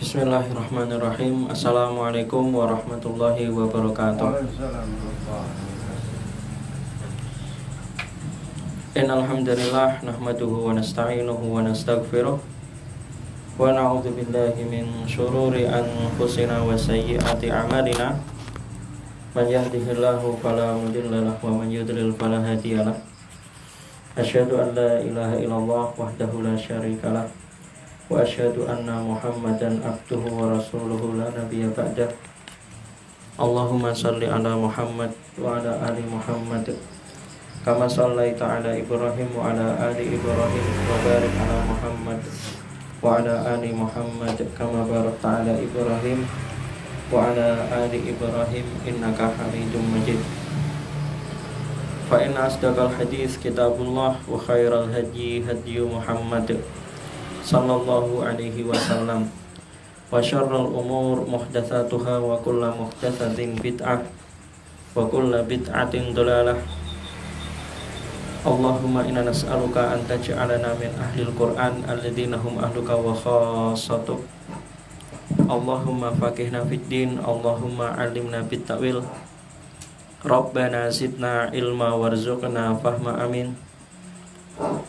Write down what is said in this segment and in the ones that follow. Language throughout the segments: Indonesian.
Bismillahirrahmanirrahim. Assalamualaikum warahmatullahi wabarakatuh. Innal hamdalillah nahmaduhu wa nasta'inuhu wa nastaghfiruh wa na'udzu billahi min shururi anfusina wa sayyiati a'malina. Man yahdihillahu fala mudilla lahu wa man yudlil fala hadiyalah. Asyhadu an la ilaha illallah wahdahu la syarika lah wa asyhadu anna Muhammadan abduhu wa rasuluhu la nabiyya ba'dah. Allahumma shalli ala Muhammad wa ala ali Muhammad kama shallaita ala Ibrahim wa ala ali Ibrahim wa barik ala Muhammad wa ala ali Muhammad kama barakta ala Ibrahim wa ala ali Ibrahim innaka Hamidum Majid. Fa inna asdaqal hadits kitabullah wa khairal hadyi hadyu Muhammad sallallahu alaihi wasallam wa syarrul umur muhdatsatuha wa kullu muhdatsatin bid'ah wa kullu bid'atin dhalalah. Allahumma inna nas'aluka an taj'alana min ahlil Qur'an alladzina hum ahluka wa khassatuh. Allahumma faqihna fid din, Allahumma 'allimna bit ta'wil. Rabbana zidna ilma warzuqna fahma, amin.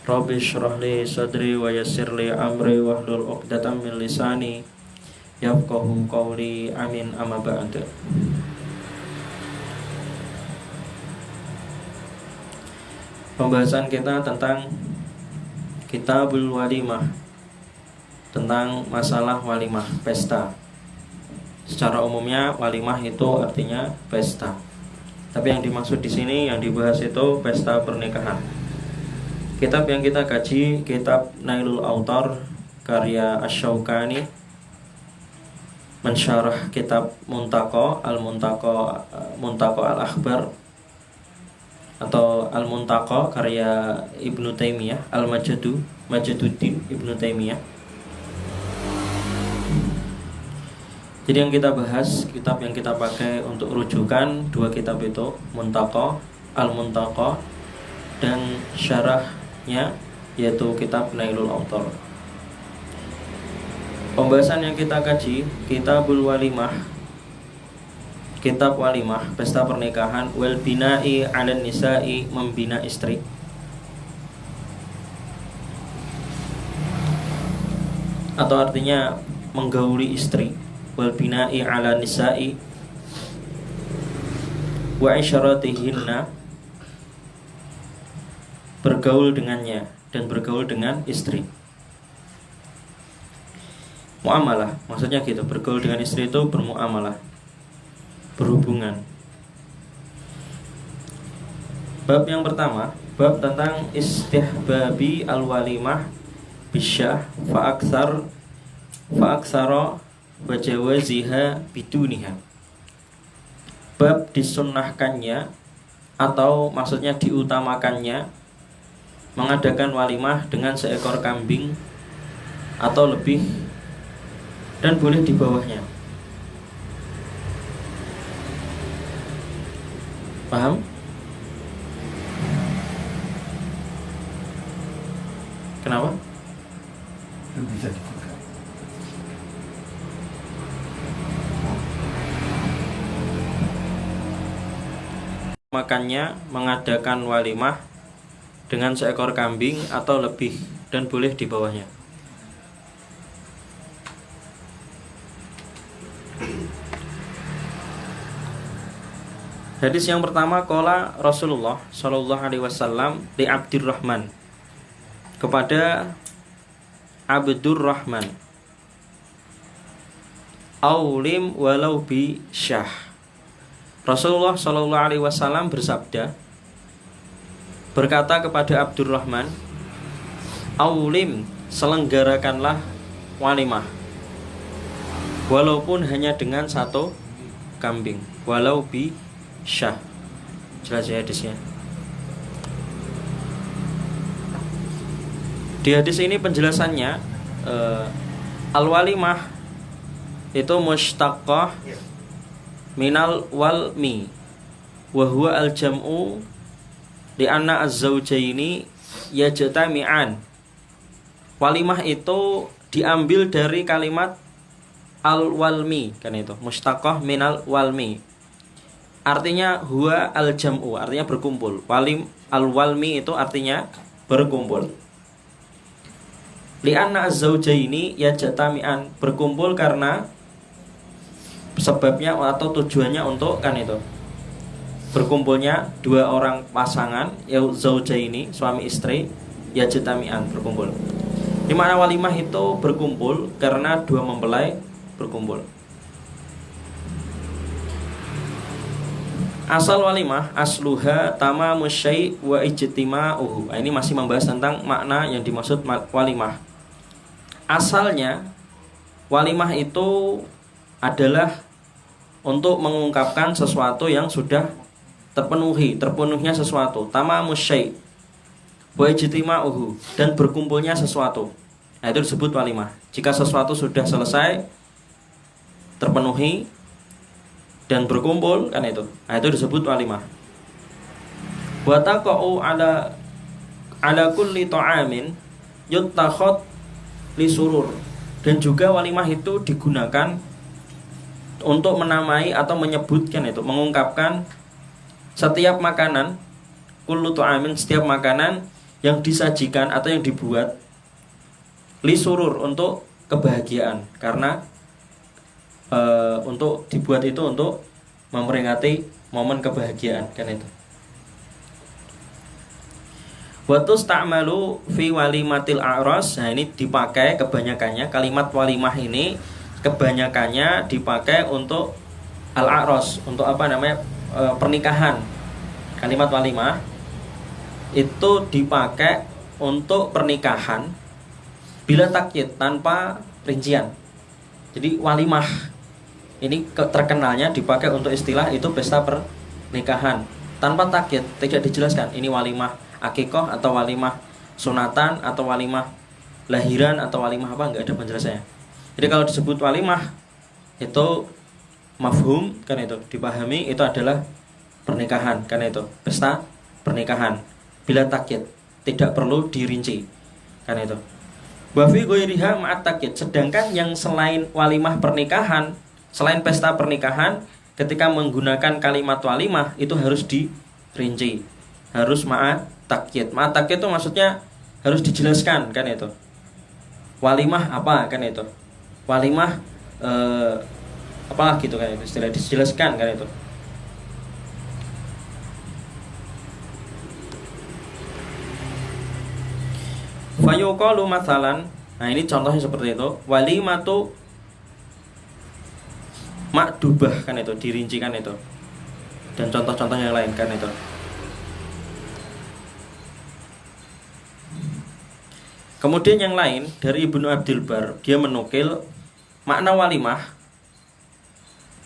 Rabbi shrah li sadri wa yassir li amri wahlul 'uqdatam min lisani yafqahu qawli, amin, amma ba'd. Pembahasan kita tentang Kitabul Walimah, tentang masalah walimah, pesta. Secara umumnya walimah itu artinya pesta. Tapi yang dimaksud di sini, yang dibahas itu pesta pernikahan. Kitab yang kita kaji kitab Nailul Autar karya Asy-Syaukani, mensyarah kitab Muntaqa Al-Akhbar atau Al-Muntaqa karya Ibnu Taimiyah, Majaduddin Ibnu Taimiyah. Jadi yang kita bahas, kitab yang kita pakai untuk rujukan dua kitab itu, Muntaqa, Al-Muntaqa, dan syarahnya yaitu kitab Nailul Autar. Pembahasan yang kita kaji Kitabul Walimah, kitab walimah, pesta pernikahan, wal bina'i 'alan nisa'i, membina istri. Atau artinya menggauli istri. Wal bina'i 'alan nisa'i wa isyaratihinna, bergaul dengannya dan bergaul dengan istri. Muamalah, maksudnya gitu, bergaul dengan istri itu bermuamalah, berhubungan. Bab yang pertama, bab tentang istihbabi al-walimah bisyah fa aktsara wa jawaziha biduniha. Bab disunnahkannya atau maksudnya diutamakannya mengadakan walimah dengan seekor kambing atau lebih, dan boleh di bawahnya. Paham? Kenapa? Bisa dibuka. Makannya mengadakan walimah dengan seekor kambing atau lebih, dan boleh di bawahnya. Hadis yang pertama, qala Rasulullah sallallahu alaihi wasallam li Abdurrahman, kepada Abdurrahman, aulim walau bi syah. Rasulullah sallallahu alaihi wasallam bersabda, berkata kepada Abdurrahman, aulim, selenggarakanlah walimah walaupun hanya dengan satu kambing, walau bi syah. Jelas ya hadisnya. Di hadis ini penjelasannya, al-walimah itu mustaqqah minal walmi wa huwa al-jam'u li anna az-zawjaini yajtami'an. Walimah itu diambil dari kalimat al-walmi kan itu. Mustaqah minal walmi. Artinya huwa al-jam'u, artinya berkumpul. Walim al-walmi itu artinya berkumpul. Li'anna az-zawjaini yajtami'an, berkumpul karena sebabnya atau tujuannya untuk kan itu. Berkumpulnya dua orang pasangan, yaitu zawjaini, suami istri, yajtami'an, berkumpul. Di mana walimah itu berkumpul karena dua mempelai berkumpul. Asal walimah, asluha tamamu syai' wa ijtima'uhu. Ini masih membahas tentang makna yang dimaksud walimah. Asalnya walimah itu adalah untuk mengungkapkan sesuatu yang sudah terpenuhnya sesuatu. Tamamu syai' wa ijtima'uhu, dan berkumpulnya sesuatu. Nah, itu disebut walimah. Jika sesuatu sudah selesai, terpenuhi dan berkumpul kan itu. Nah, itu disebut walimah. Wa taqa'u ala kulli ta'amin yuttakhad li surur. Dan juga walimah itu digunakan untuk menamai atau menyebutkan itu, mengungkapkan setiap makanan, kullu ta'amin, setiap makanan yang disajikan atau yang dibuat li surur, untuk kebahagiaan. Karena untuk dibuat itu untuk memperingati momen kebahagiaan kan itu. Wa tusta'malu fi walimatil a'ras. Nah, ini dipakai kebanyakannya, kalimat walimah ini kebanyakannya dipakai untuk al-a'ras, untuk apa namanya, pernikahan. Kalimat walimah itu dipakai untuk pernikahan bila takyid, tanpa rincian. Jadi walimah ini terkenalnya dipakai untuk istilah itu pesta pernikahan tanpa takyid, tidak dijelaskan ini walimah akikoh atau walimah sunatan atau walimah lahiran atau walimah apa, enggak ada penjelasannya. Jadi kalau disebut walimah itu mafhum kan itu, dipahami itu adalah pernikahan kan itu, pesta pernikahan bila takyid, tidak perlu dirinci kan itu. Wa fi ghairiha ma'at takyid, sedangkan yang selain walimah pernikahan, selain pesta pernikahan, ketika menggunakan kalimat walimah itu harus dirinci, harus ma'at takyid. Ma'at takyid itu maksudnya harus dijelaskan kan itu. Walimah apa kan itu? Walimah apalagi itu kan itu, istilah dijelaskan kan itu. Fayuqalu mathalan, nah ini contohnya seperti itu, walimatu makdubah kan itu, dirincikan itu. Dan contoh-contoh yang lain kan itu. Kemudian yang lain dari Ibnu Abdul Bar, dia menukil makna walimah,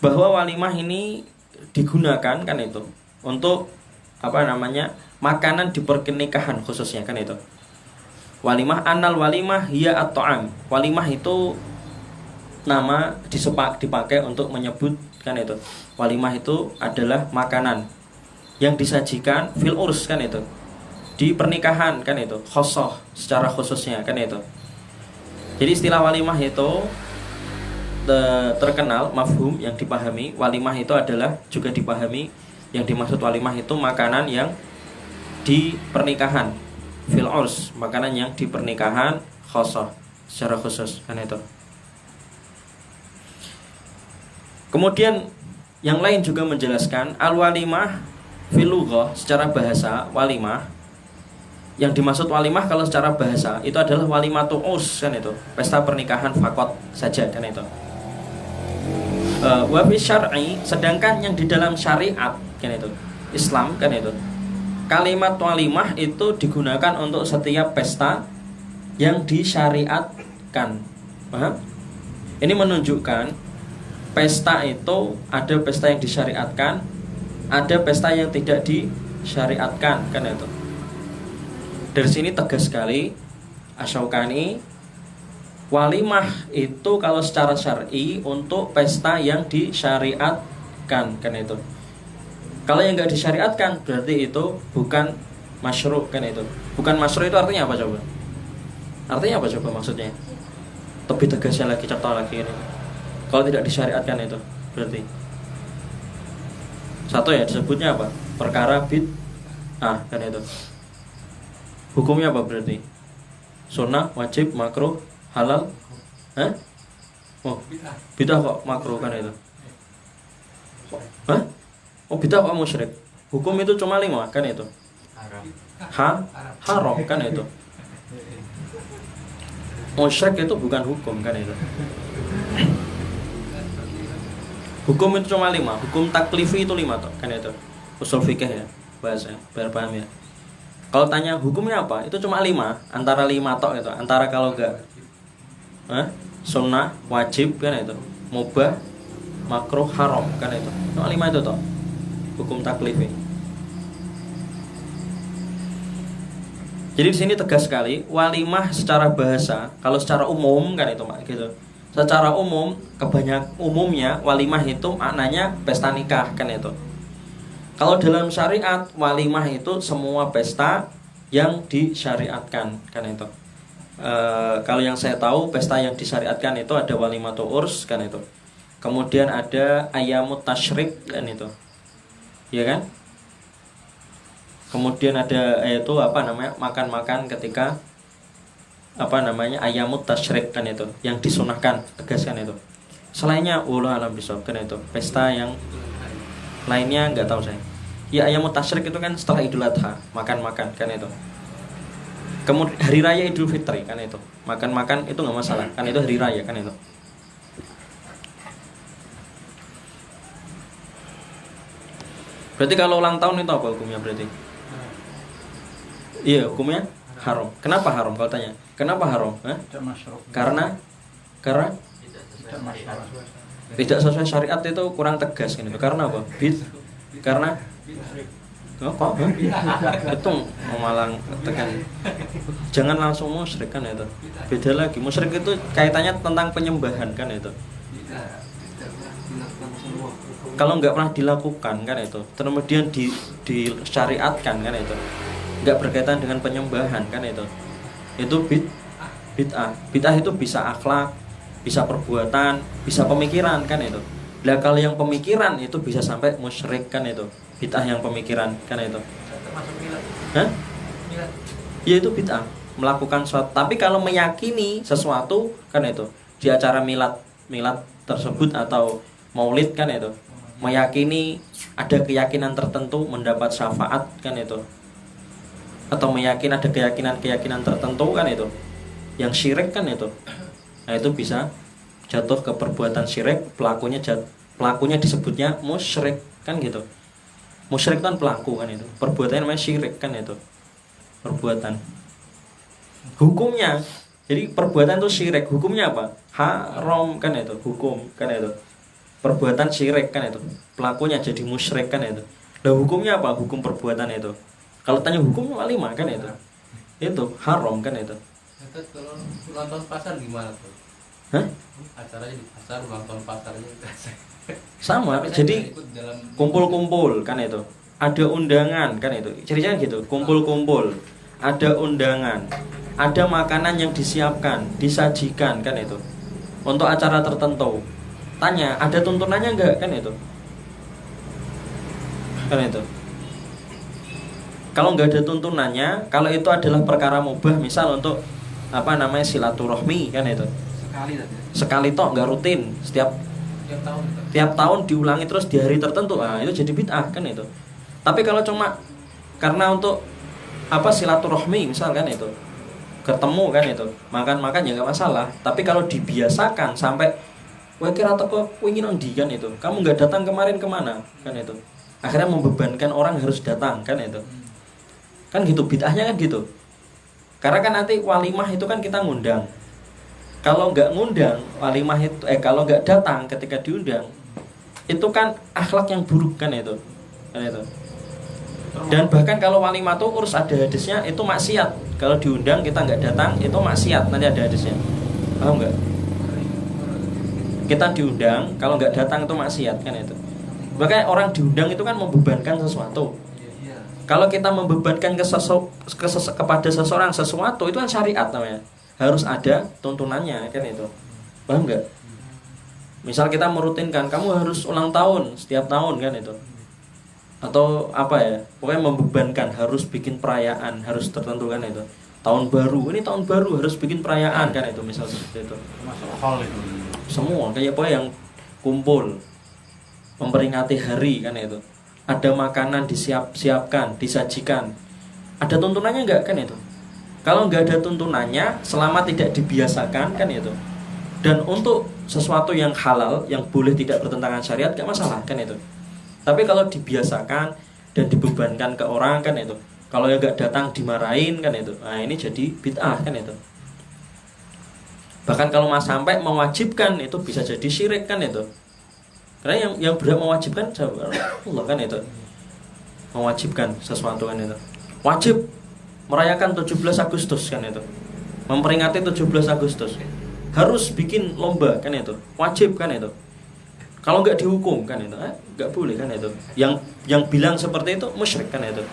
bahwa walimah ini digunakan kan itu untuk apa namanya, makanan di pernikahan khususnya kan itu. Walimah, anal walimah hiya at-ta'am. Walimah itu nama dipakai untuk menyebut kan itu. Walimah itu adalah makanan yang disajikan fil urs kan itu, di pernikahan kan itu, khosoh, secara khususnya kan itu. Jadi istilah walimah itu terkenal, mafhum, yang dipahami. Walimah itu adalah juga dipahami, yang dimaksud walimah itu makanan yang di pernikahan, fil urs, makanan yang di pernikahan khosoh, secara khusus kan itu. Kemudian yang lain juga menjelaskan al-walimah fil lughah, secara bahasa walimah, yang dimaksud walimah kalau secara bahasa itu adalah walimatu urs kan itu, pesta pernikahan fakot saja kan itu. Wa fi syar'i, sedangkan yang di dalam syariat kan itu, Islam kan itu, kalimat walimah itu digunakan untuk setiap pesta yang disyariatkan. Paham? Ini menunjukkan pesta itu ada pesta yang disyariatkan, ada pesta yang tidak disyariatkan kan itu. Dari sini tegas sekali Asy-Syaukani, walimah itu kalau secara syar'i untuk pesta yang disyariatkan kan itu. Kalau yang enggak disyariatkan berarti itu bukan masyru' kan itu. Bukan masyru' itu artinya apa coba? Artinya apa coba maksudnya? Lebih tegasnya lagi, contoh lagi ini. Kalau tidak disyariatkan itu berarti satu ya disebutnya apa? Perkara bid'ah kan itu. Hukumnya apa berarti? Sunnah, wajib, makruh, halal? Oh, bid'ah kok makruh kan itu? Oh, bid'ah kok musyrik? Hukum itu cuma 5 kan itu? Haram kan itu? Musyrik itu bukan hukum kan itu? Hukum itu cuma 5. Hukum taklifi itu 5 toh kan itu? Usul fikih ya bahasa biar paham ya. Kalau tanya hukumnya apa? Itu cuma 5. Antara 5 tok itu. Antara kalau enggak sunnah, wajib kan itu, mubah, makruh, haram kan itu. Cuma 5 itu toh hukum taklifi. Jadi di sini tegas sekali walimah secara bahasa. Kalau secara umum kan itu mak gitu. Secara umum umumnya walimah itu maknanya pesta nikah kan itu. Kalau dalam syariat walimah itu semua pesta yang disyariatkan kan itu. Kalau yang saya tahu pesta yang disyariatkan itu ada walimatul urs kan itu. Kemudian ada ayamut tasyrik kan itu. Iya kan? Kemudian ada itu apa namanya? Makan-makan ketika apa namanya? Ayamut tasyrik kan itu, yang disunahkan, tegaskan itu. Selainnya wallahu alam bisawab kan itu. Pesta yang lainnya enggak tahu saya. Ya ayamut tasyrik itu kan setelah Idul Adha, makan-makan kan itu. Kemudian hari raya Idul Fitri kan itu. Makan-makan itu enggak masalah, kan itu hari raya kan itu. Berarti kalau ulang tahun itu apa hukumnya berarti? Iya, hukumnya haram. Kenapa haram kalau tanya? Kenapa haram? Karena tidak sesuai syariat itu kurang tegas gitu. Karena apa? Karena kok itu malang tekan. Jangan langsung musyrik kan itu. Beda lagi. Musyrik itu kaitannya tentang penyembahan kan itu. Kalau nggak pernah dilakukan kan itu, kemudian disyariatkan kan itu, nggak berkaitan dengan penyembahan kan itu bid'ah. Bid'ah itu bisa akhlak, bisa perbuatan, bisa pemikiran kan itu. Nah kalau yang pemikiran itu bisa sampai musyrik kan itu, bid'ah yang pemikiran kan itu. Ya itu bid'ah, melakukan sesuatu. Tapi kalau meyakini sesuatu kan itu, di acara milad tersebut atau maulid kan itu, meyakini ada keyakinan tertentu mendapat syafaat kan itu, atau meyakini ada keyakinan tertentu kan itu, yang syirik kan itu, nah itu bisa jatuh ke perbuatan syirik, pelakunya disebutnya musyrik kan gitu. Musyrik kan pelaku kan itu, perbuatannya namanya syirik kan itu, perbuatan. Hukumnya, jadi perbuatan itu syirik, hukumnya apa? Haram kan itu, hukum kan itu. Perbuatan syirik kan itu, pelakunya jadi musyrik kan itu. Nah hukumnya apa? Hukum perbuatan itu. Kalau tanya hukum cuma 5 kan itu haram kan itu. Kalau ulang tahun pasar gimana tuh? Acaranya di pasar, ulang tahun pasarnya sama. Jadi kumpul-kumpul kan itu, ada undangan kan itu. Ceritanya gitu, kumpul-kumpul, ada undangan, ada makanan yang disiapkan, disajikan kan itu, untuk acara tertentu. Tanya, ada tuntunannya enggak kan itu? Kan itu. Kalau enggak ada tuntunannya, kalau itu adalah perkara mubah, misal untuk apa namanya silaturahmi kan itu. Sekali toh, enggak rutin, setiap tahun diulangi terus di hari tertentu. Nah, itu jadi bid'ah kan itu. Tapi kalau cuma karena untuk apa silaturahmi misal kan itu, ketemu kan itu, makan-makan ya enggak masalah. Tapi kalau dibiasakan sampai wah kira teko ingin nang ndi kan itu. Kamu enggak datang kemarin kemana kan itu. Akhirnya membebankan orang harus datang kan itu. Kan gitu bid'ahnya kan gitu. Karena kan nanti walimah itu kan kita ngundang. Kalau enggak ngundang walimah itu kalau enggak datang ketika diundang itu kan akhlak yang buruk kan itu. Kan itu. Dan bahkan kalau walimah itu urus ada hadisnya itu maksiat. Kalau diundang kita enggak datang itu maksiat, nanti ada hadisnya. Paham enggak? Kita diundang, kalau nggak datang itu maksiat kan itu. Makanya orang diundang itu kan membebankan sesuatu. Kalau kita membebankan kepada seseorang sesuatu itu kan syariat namanya. Harus ada tuntunannya kan itu. Paham nggak? Misal kita merutinkan, kamu harus ulang tahun setiap tahun kan itu. Atau apa ya, pokoknya membebankan, harus bikin perayaan, harus tertentu kan itu. Tahun baru, ini tahun baru harus bikin perayaan kan itu, misal seperti itu. Termasuk hal itu. Semua kayak apa yang kumpul memperingati hari kan itu. Ada makanan disiapkan, disajikan. Ada tuntunannya enggak kan itu? Kalau enggak ada tuntunannya, selama tidak dibiasakan kan itu. Dan untuk sesuatu yang halal, yang boleh tidak bertentangan syariat, enggak masalah kan itu. Tapi kalau dibiasakan dan dibebankan ke orang kan itu, kalau yang enggak datang dimarahin kan itu. Nah, ini jadi bid'ah kan itu. Bahkan kalau mas sampai mewajibkan, itu bisa jadi syirik kan itu. Karena yang berhak mewajibkan Allah kan itu. Mewajibkan sesuatu kan itu. Wajib merayakan 17 Agustus kan itu. Memperingati 17 Agustus. Harus bikin lomba kan itu. Wajib kan itu. Kalau enggak dihukum kan itu, enggak boleh kan itu. Yang bilang seperti itu musyrik kan itu.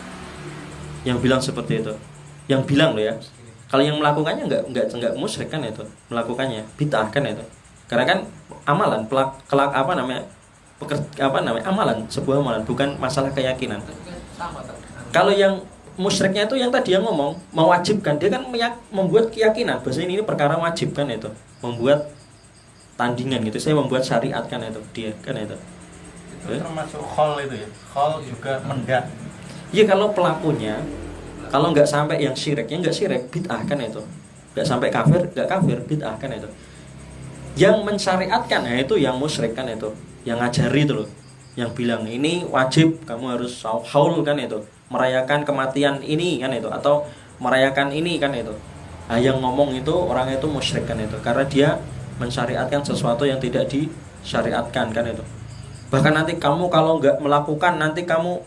Yang bilang seperti itu. Yang bilang loh ya. Kalau yang melakukannya enggak musyrik kan itu. Melakukannya bid'ah kan itu. Karena kan amalan amalan, sebuah amalan, bukan masalah keyakinan. Kalau yang musyriknya itu yang tadi yang ngomong mewajibkan, dia kan membuat keyakinan bahwa ini perkara wajib kan itu, membuat tandingan gitu, saya membuat syariat kan itu, dia kan itu. Itu termasuk khol itu ya. Khol juga mendak. Iya, kalau pelakunya kalau nggak sampai yang syirik, yang nggak syirik bid'ah kan itu, nggak sampai kafir, nggak kafir bid'ah kan itu. Yang mensyariatkan, nah itu yang musyrik kan itu, yang ngajari itu loh, yang bilang ini wajib, kamu harus haul kan itu, merayakan kematian ini kan itu, atau merayakan ini kan itu. Nah, yang ngomong itu orang itu musyrik kan itu, karena dia mensyariatkan sesuatu yang tidak disyariatkan kan itu. Bahkan nanti kamu kalau nggak melakukan, nanti kamu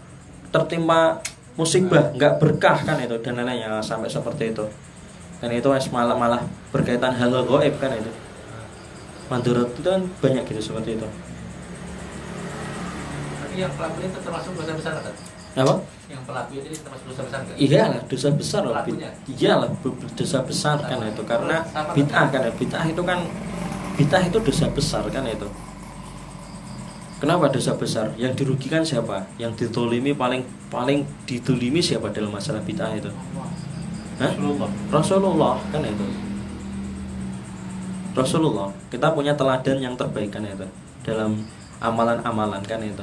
tertimpa musibah, nggak berkah kan itu, dan lain-lainnya sampai seperti itu. Dan itu malah berkaitan hal gaib kan itu. Mandurat itu kan banyak gitu seperti itu. Tapi yang pelaku itu termasuk dosa besar kan? Apa? Yang pelaku ini termasuk dosa besar kan? Iyalah, dosa besar loh. Pelakunya? Iyalah, dosa besar kan itu, karena bid'ah kan, bid'ah itu kan, bid'ah itu dosa besar kan itu. Kenapa dosa besar? Yang dirugikan siapa? Yang ditolimi paling ditolimi siapa dalam masalah bid'ah itu? Hah? Rasulullah kan itu. Rasulullah, kita punya teladan yang terbaik kan itu dalam amalan-amalan kan itu.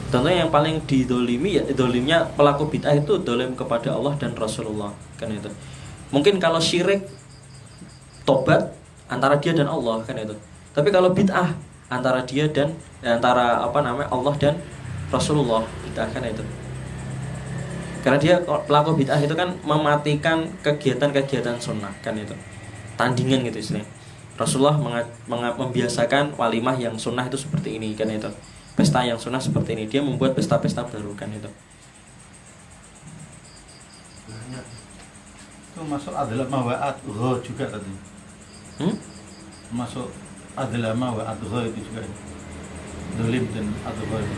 Tentunya yang paling didolimi ya, dolimnya pelaku bid'ah itu dolim kepada Allah dan Rasulullah kan itu. Mungkin kalau syirik tobat antara dia dan Allah kan itu. Tapi kalau bid'ah antara dia dan Allah dan Rasulullah, bid'ah kan itu. Karena dia pelaku bid'ah itu kan mematikan kegiatan-kegiatan sunnah kan itu, tandingan gitu istilahnya. Rasulullah membiasakan walimah yang sunnah itu seperti ini kan itu, pesta yang sunnah seperti ini. Dia membuat pesta-pesta baru kan itu. Itu masuk adalah mawa'at gho juga tadi. Masuk adalah mawa'at gho itu juga. Dolim dan adgho itu.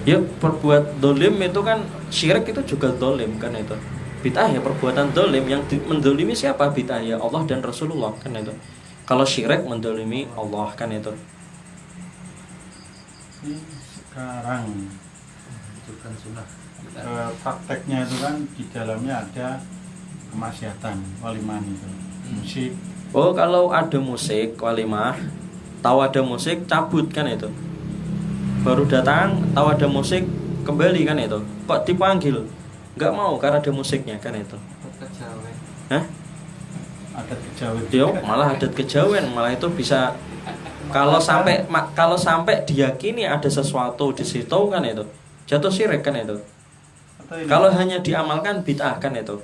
Ya, perbuat dolim itu kan, syirik itu juga dolim kan itu. Bid'ah ya perbuatan dolim, yang mendolimi siapa? Bid'ah ya Allah dan Rasulullah kan itu. Kalau syirik mendolimi Allah kan itu. Sekarang Itu kan sunnah. prakteknya itu kan di dalamnya ada kemaksiatan walimah itu, musik. Oh, kalau ada musik walimah, tahu ada musik cabut kan itu. Baru datang tahu ada musik kembali kan itu. Kok dipanggil? Nggak mau karena ada musiknya kan itu. Hah? Adat kejawen. Yo, malah adat kejawen, malah itu bisa kalau sampai diyakini ada sesuatu di situ kan itu jatuh syirik kan itu. Kalau hanya diamalkan bid'ah kan itu.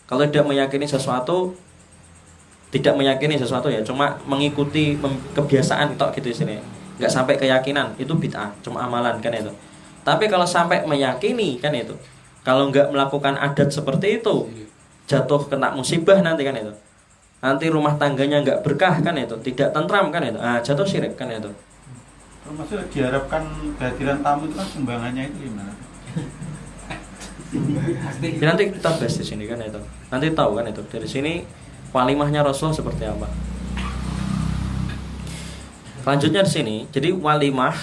Kalau tidak meyakini sesuatu ya, cuma mengikuti kebiasaan tok gitu sini. Nggak sampai keyakinan, itu bid'ah, cuma amalan kan itu. Tapi kalau sampai meyakini kan itu, kalau nggak melakukan adat seperti itu, jatuh kena musibah nanti kan itu. Nanti rumah tangganya nggak berkah kan itu, tidak tentram kan itu. Jatuh syirik kan itu. Termasuk diharapkan kehadiran tamu itu kan sumbangannya itu gimana? Ya, nanti kita bahas di sini kan itu. Nanti tahu kan itu. Dari sini walimahnya Rasul seperti apa. Selanjutnya di sini, jadi walimah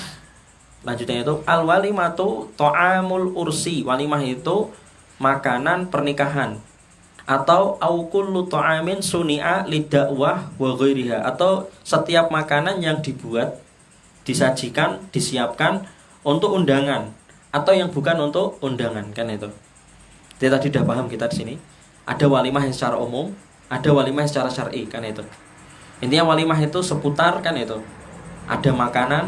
lanjutnya itu al walimatu ta'amul ursi. Walimah itu makanan pernikahan atau au kullu ta'amin suni'a lidakwah wa ghairiha, atau setiap makanan yang dibuat, disajikan, disiapkan untuk undangan atau yang bukan untuk undangan, kan itu. Jadi tadi sudah paham kita di sini. Ada walimah yang secara umum, ada walimah yang secara syar'i, kan itu. Intinya walimah itu seputar, kan itu. Ada makanan,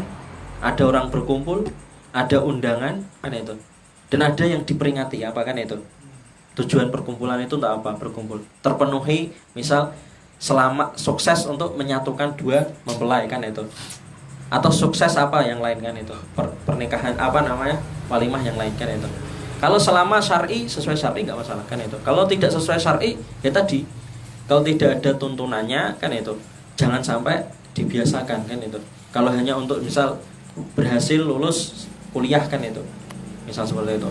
ada orang berkumpul, ada undangan, kan itu. Dan ada yang diperingati, apa, kan itu. Tujuan perkumpulan itu untuk apa? Berkumpul. Terpenuhi, misal selamat, sukses untuk menyatukan dua mempelai, kan itu. Atau sukses apa yang lain, kan itu. Pernikahan apa namanya? Walimah yang lain, kan itu. Kalau selama syar'i, sesuai syar'i enggak masalah, kan itu. Kalau tidak sesuai syar'i, ya tadi. Kalau tidak ada tuntunannya, kan itu. Jangan sampai dibiasakan, kan itu. Kalau hanya untuk misal berhasil lulus kuliah, kan itu. Misal seperti itu.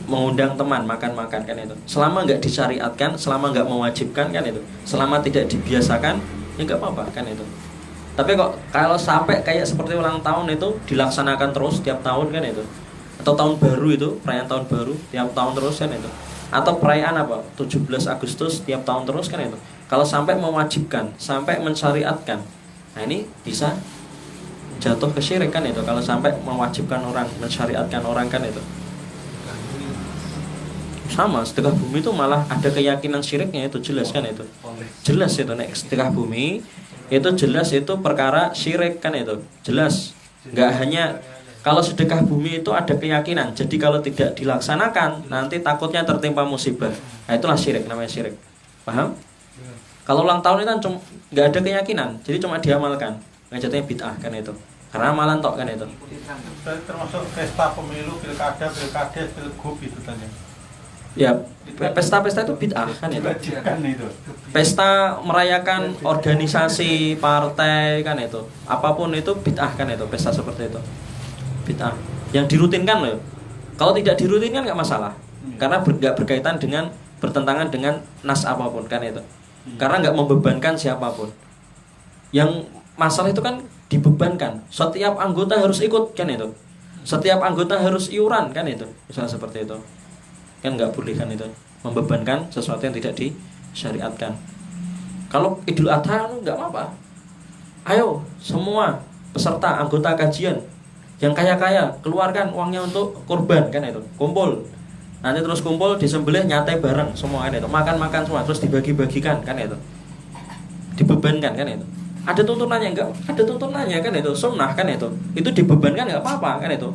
Mengundang teman makan-makan, kan itu. Selama enggak disyariatkan, selama enggak mewajibkan, kan itu. Selama tidak dibiasakan, ya enggak apa-apa, kan itu. Tapi kok kalau sampai kayak seperti ulang tahun itu dilaksanakan terus tiap tahun, kan itu. Atau tahun baru itu, perayaan tahun baru tiap tahun terus, kan itu. Atau perayaan apa? 17 Agustus tiap tahun terus, kan itu. Kalau sampai mewajibkan, sampai mensyariatkan, nah ini bisa jatuh ke syirik, kan itu. Kalau sampai mewajibkan orang, mensyariatkan orang, kan itu. Sama, sedekah bumi itu malah ada keyakinan syiriknya, itu jelas, kan itu. Jelas itu, nek sedekah bumi itu jelas itu perkara syirik, kan itu. Jelas. Enggak hanya kalau sedekah bumi itu ada keyakinan. Jadi kalau tidak dilaksanakan nanti takutnya tertimpa musibah. Nah, itulah syirik, namanya syirik. Paham? Kalau ulang tahun itu kan cuma enggak ada keyakinan, jadi cuma diamalkan. Nah, jatuhnya bid'ah, kan itu. Karena amalan tok, kan itu. Termasuk pesta pemilu, pilkada, pilgub itu tadi. Ya, pesta-pesta itu bid'ah, kan itu. Pesta merayakan organisasi partai, kan itu. Apapun itu bid'ah, kan itu. Pesta seperti itu bid'ah. Yang dirutinkan loh. Kalau tidak dirutinkan nggak masalah. Karena nggak berkaitan dengan, bertentangan dengan nas apapun, kan itu. Karena nggak membebankan siapapun. Yang masalah itu kan dibebankan. Setiap anggota harus ikut, kan itu. Setiap anggota harus iuran, kan itu. Misalnya seperti itu. Kan nggak boleh, kan itu, membebankan sesuatu yang tidak disyariatkan. Kalau Idul Adha nggak apa-apa. Ayo semua peserta anggota kajian yang kaya-kaya keluarkan uangnya untuk kurban, kan itu. Kumpul. Nanti terus kumpul disembelih nyate bareng semua, kan itu. Makan-makan semua terus dibagi-bagikan, kan itu. Dibebankan, kan itu. Ada tuntunannya enggak? Ada tuntunannya, kan itu. Sunnah, kan itu. Itu dibebankan enggak apa-apa, kan itu.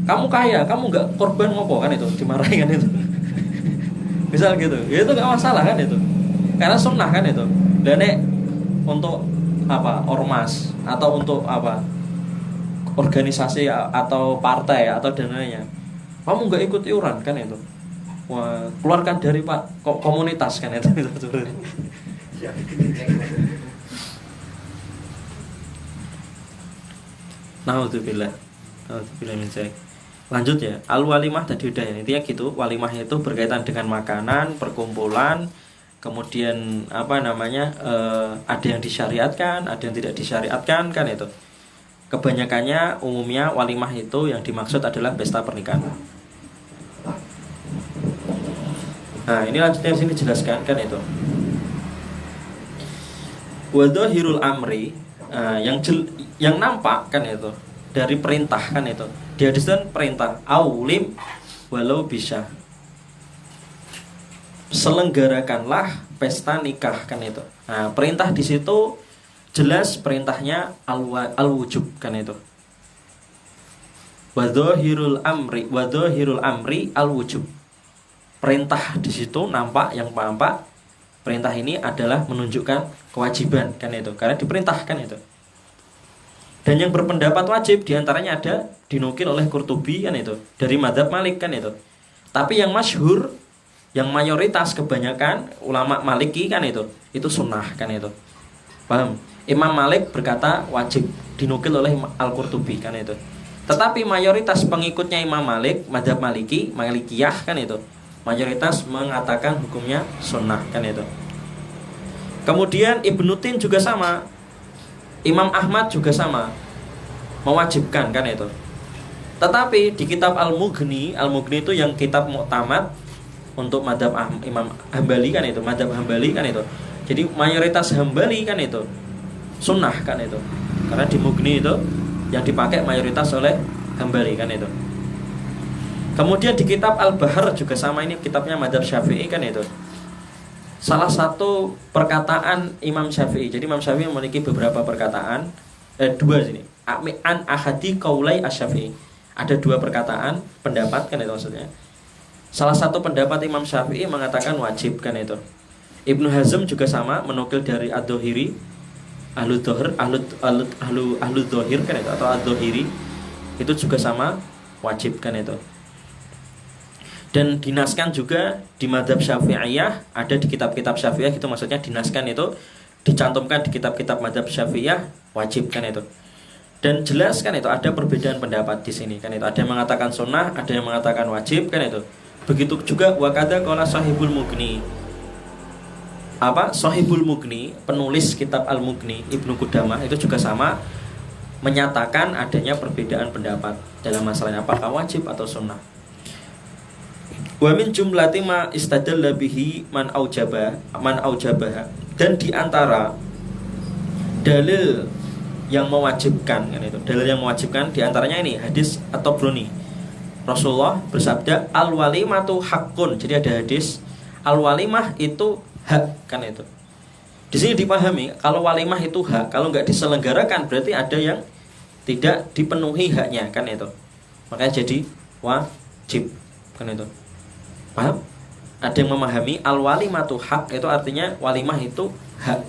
Kamu kaya, kamu enggak korban ngopo, kan itu. Dimarahin, kan itu. Misal gitu. Ya itu enggak masalah, kan itu. Karena sunnah, kan itu. Dan untuk apa? Ormas atau untuk apa? Organisasi atau partai atau dananya. Kamu enggak ikut iuran, kan itu. Wah, keluarkan dari Pak komunitas, kan itu. Nauzubillah. Nauzubillah min dzalik. Lanjut ya. Al walimah tadi udah ya. Intinya gitu. Walimah itu berkaitan dengan makanan, perkumpulan, kemudian apa namanya? Ada yang disyariatkan, ada yang tidak disyariatkan, kan itu. Kebanyakannya umumnya walimah itu yang dimaksud adalah pesta pernikahan. Nah, ini lanjutnya di sini dijelaskan, kan itu. Wadhahirul amri, yang nampak, kan itu, dari perintah, kan itu. Di hadis kan perintah aulim walau bisa, selenggarakanlah pesta nikah, kan itu. Nah, perintah di situ jelas perintahnya al-wujub, kan itu. Wadhahirul amri al-wujub. Perintah di situ nampak, yang nampak perintah ini adalah menunjukkan kewajiban, kan itu. Karena diperintahkan itu. Dan yang berpendapat wajib diantaranya ada dinukil oleh Qurtubi, kan itu, dari mazhab Malik, kan itu. Tapi yang masyhur, yang mayoritas kebanyakan ulama Maliki, kan itu sunnah, kan itu. Paham? Imam Malik berkata wajib, dinukil oleh Al-Qurtubi, kan itu. Tetapi mayoritas pengikutnya Imam Malik, mazhab Maliki, Malikiyah, kan itu, mayoritas mengatakan hukumnya sunnah, kan itu. Kemudian Ibnu Tin juga sama. Imam Ahmad juga sama, mewajibkan kan itu. Tetapi di kitab Al-Mughni itu yang kitab muktamad untuk madhab Imam Hambali kan itu, madhab Hambali kan itu. Jadi mayoritas Hambali kan itu sunnah kan itu. Karena di Mughni itu yang dipakai mayoritas oleh Hambali kan itu. Kemudian di kitab Al-Bahar juga sama, ini kitabnya madhab Syafi'i kan itu. Salah satu perkataan Imam Syafi'i. Jadi Imam Syafi'i memiliki beberapa perkataan, dua sini. An ahadi qaulai asy-Syafi'i. Ada dua perkataan, pendapat kan itu maksudnya. Salah satu pendapat Imam Syafi'i mengatakan wajib kan itu. Ibnu Hazm juga sama, menukil dari Ad-Dhahiri, ahlu Dhahir kan itu, atau Ad-Dhahiri itu juga sama, wajib kan itu. Dan dinaskan juga di madhab Syafi'iyah, ada di kitab-kitab Syafi'iyah, itu maksudnya dinaskan itu dicantumkan di kitab-kitab madhab Syafi'iyah, wajib kan itu. Dan jelas kan itu ada perbedaan pendapat di sini kan itu. Ada yang mengatakan sunnah, ada yang mengatakan wajib kan itu. Begitu juga wakada qala Shahibul Mughni. Shahibul Mughni, penulis kitab Al-Mughni, Ibnu Qudamah itu juga sama, menyatakan adanya perbedaan pendapat dalam masalahnya apakah wajib atau sunnah. Wa min jumlati ma istadalla bihi man aujabah. Dan di antara dalil yang mewajibkan kan itu, dalil yang mewajibkan di antaranya ini hadis At-Tabrani. Rasulullah bersabda al-walimatu haqqun. Jadi ada hadis al-walimah itu hak kan itu. Di sini dipahami kalau walimah itu hak, kalau nggak diselenggarakan berarti ada yang tidak dipenuhi haknya kan itu. Makanya jadi wajib kan itu. Paham? Ada yang memahami al-walimatu hak itu artinya walimah itu hak.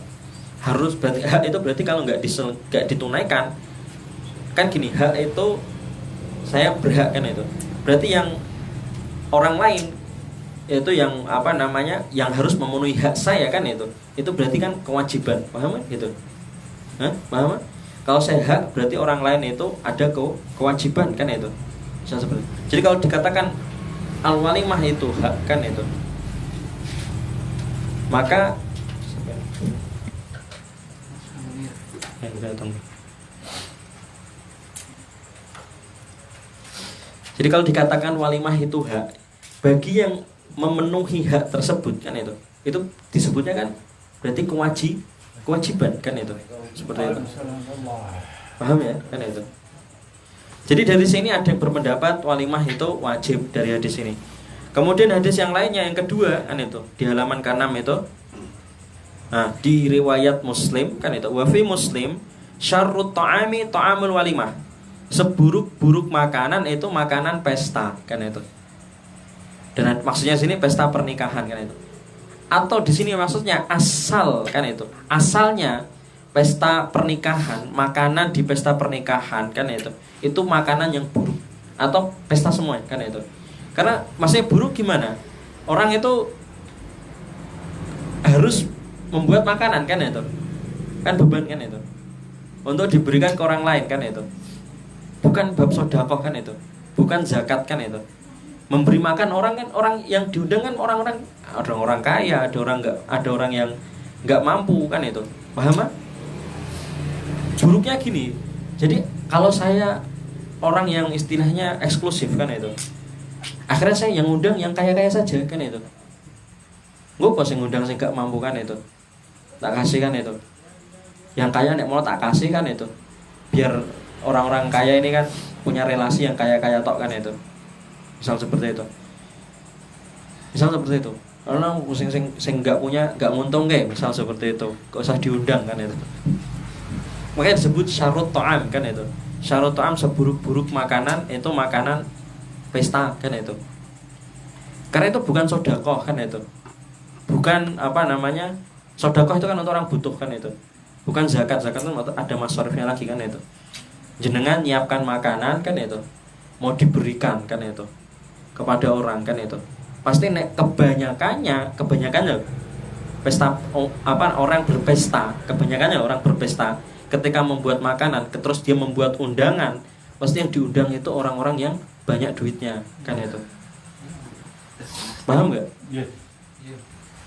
Harus berarti hak itu berarti kalau nggak ditunaikan kan gini, hak itu saya berhak kan itu. Berarti yang orang lain itu yang yang harus memenuhi hak saya kan itu berarti kan kewajiban. Paham kan gitu? Paham? Kalau saya hak berarti orang lain itu ada kewajiban kan itu. Seperti. Jadi kalau dikatakan al-walimah itu hak kan itu, maka jadi kalau dikatakan walimah itu hak bagi yang memenuhi hak tersebut kan itu disebutnya kan berarti kewajiban kan itu, seperti itu. Paham ya kan itu. Jadi dari sini ada yang berpendapat walimah itu wajib dari hadis ini. Kemudian hadis yang lainnya yang kedua kan itu di halaman ke-6 itu. Nah, di riwayat Muslim kan itu wa fi Muslim syarrut ta'ami ta'amul walimah. Seburuk-buruk makanan itu makanan pesta kan itu. Dan maksudnya sini pesta pernikahan kan itu. Atau di sini maksudnya asal kan itu. Asalnya pesta pernikahan, makanan di pesta pernikahan kan itu makanan yang buruk atau pesta semua kan itu. Karena maksudnya buruk gimana? Orang itu harus membuat makanan kan itu. Kan beban kan itu. Untuk diberikan ke orang lain kan itu. Bukan bab sedekah kan itu. Bukan zakat kan itu. Memberi makan orang kan, orang yang diundang kan orang kaya, ada orang yang enggak mampu kan itu. Paham? Buruknya gini. Jadi kalau saya orang yang istilahnya eksklusif kan itu, akhirnya saya yang ngundang yang kaya-kaya saja kan itu. Gue pas yang ngundang saya gak mampu kan itu, tak kasih kan itu. Yang kaya nek mau tak kasih kan itu. Biar orang-orang kaya ini kan punya relasi yang kaya-kaya tok kan itu. Misal seperti itu. Kalau sing gak punya gak nguntung kayak misal seperti itu, gak usah diundang kan itu. Makanya disebut syarut ta'am kan itu. Syarut ta'am seburuk-buruk makanan itu makanan pesta kan itu. Karena itu bukan sedekah kan itu. Bukan sedekah itu kan untuk orang butuh kan itu. Bukan zakat itu ada masarifnya lagi kan itu. Jenengan nyiapkan makanan kan itu, mau diberikan kan itu kepada orang kan itu. Pasti kebanyakannya pesta orang berpesta, kebanyakannya orang berpesta ketika membuat makanan, terus dia membuat undangan, pasti yang diundang itu orang-orang yang banyak duitnya kan itu. Paham nggak? Iya.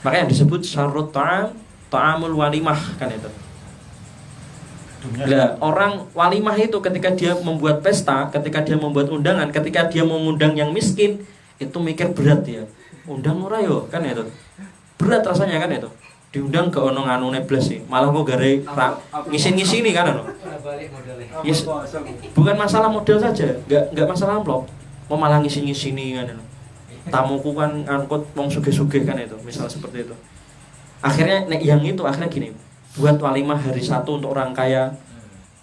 Makanya disebut syarut ta'amul walimah kan itu. Lah, orang walimah itu ketika dia membuat pesta, ketika dia membuat undangan, ketika dia mengundang yang miskin, itu mikir berat ya. Undang ora yo, kan itu. Berat rasanya kan itu. Diundang ke ono nganune blas sih. Malah kok gare ngisi-ngisi nih kan ono. Yes, bukan masalah model saja, enggak masalah amplop. Mau malah ngisi-ngisi nih kan. Tamuku kan angkut wong sugih-sugih kan itu, misal seperti itu. Akhirnya yang itu akhirnya gini, buat walimah hari 1 untuk orang kaya,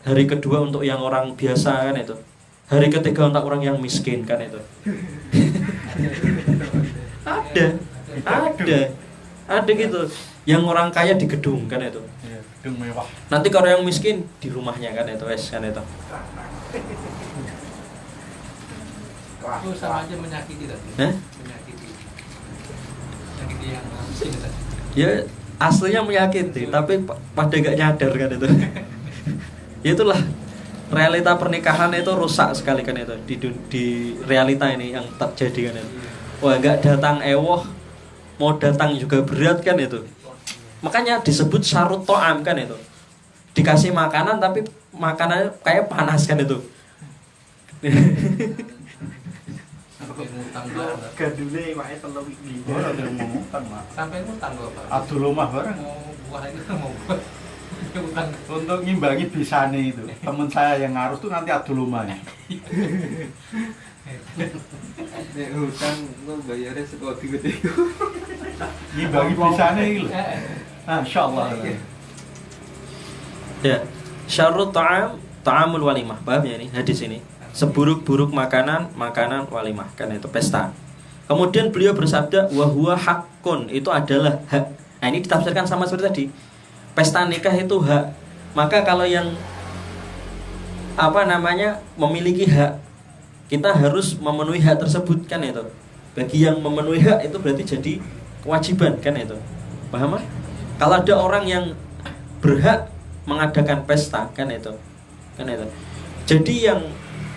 hari kedua untuk yang orang biasa kan itu, hari ketiga untuk orang yang miskin kan itu. ada gitu, yang orang kaya di gedung kan itu, gedung mewah. nanti kalau yang miskin di rumahnya kan itu, kan itu. Itu sama aja menyakiti tadi. Menyakiti yang miskin tadi. Ya aslinya menyakiti, tapi pada gak nyadar kan itu. Ya itulah realita pernikahan itu rusak sekali kan itu di realita ini yang terjadi kan itu. Wah gak datang ewoh, mau datang juga berat kan itu. Makanya disebut syarut to'am kan itu. Dikasih makanan tapi makanannya kayak panas kan itu. Gadule wae telu iki. Ora ada ngomongkan, Mak. Sampai ngutang lho, Pak. Adul omah bareng. Wah, ini mau buat ngutang. Untuk ngimbangi bisane itu. Teman saya yang ngaruh tuh nanti adul omahnya. Nek hutang lo bayarnya seko gede iku. Ngimbangi bisane iki lho. Masyaallah. Ya, syarut ta'am, ta'amul walimah. Paham ya ini hadis ini? Seburuk-buruk makanan walimah kan itu pesta. Kemudian beliau bersabda wa huwa haqqun, itu adalah hak. Nah, ini ditafsirkan sama seperti tadi. Pesta nikah itu hak. Maka kalau yang memiliki hak, kita harus memenuhi hak tersebut kan itu. Bagi yang memenuhi hak itu berarti jadi kewajiban kan itu. Paham? Kalau ada orang yang berhak mengadakan pesta kan itu. Kan itu. Jadi yang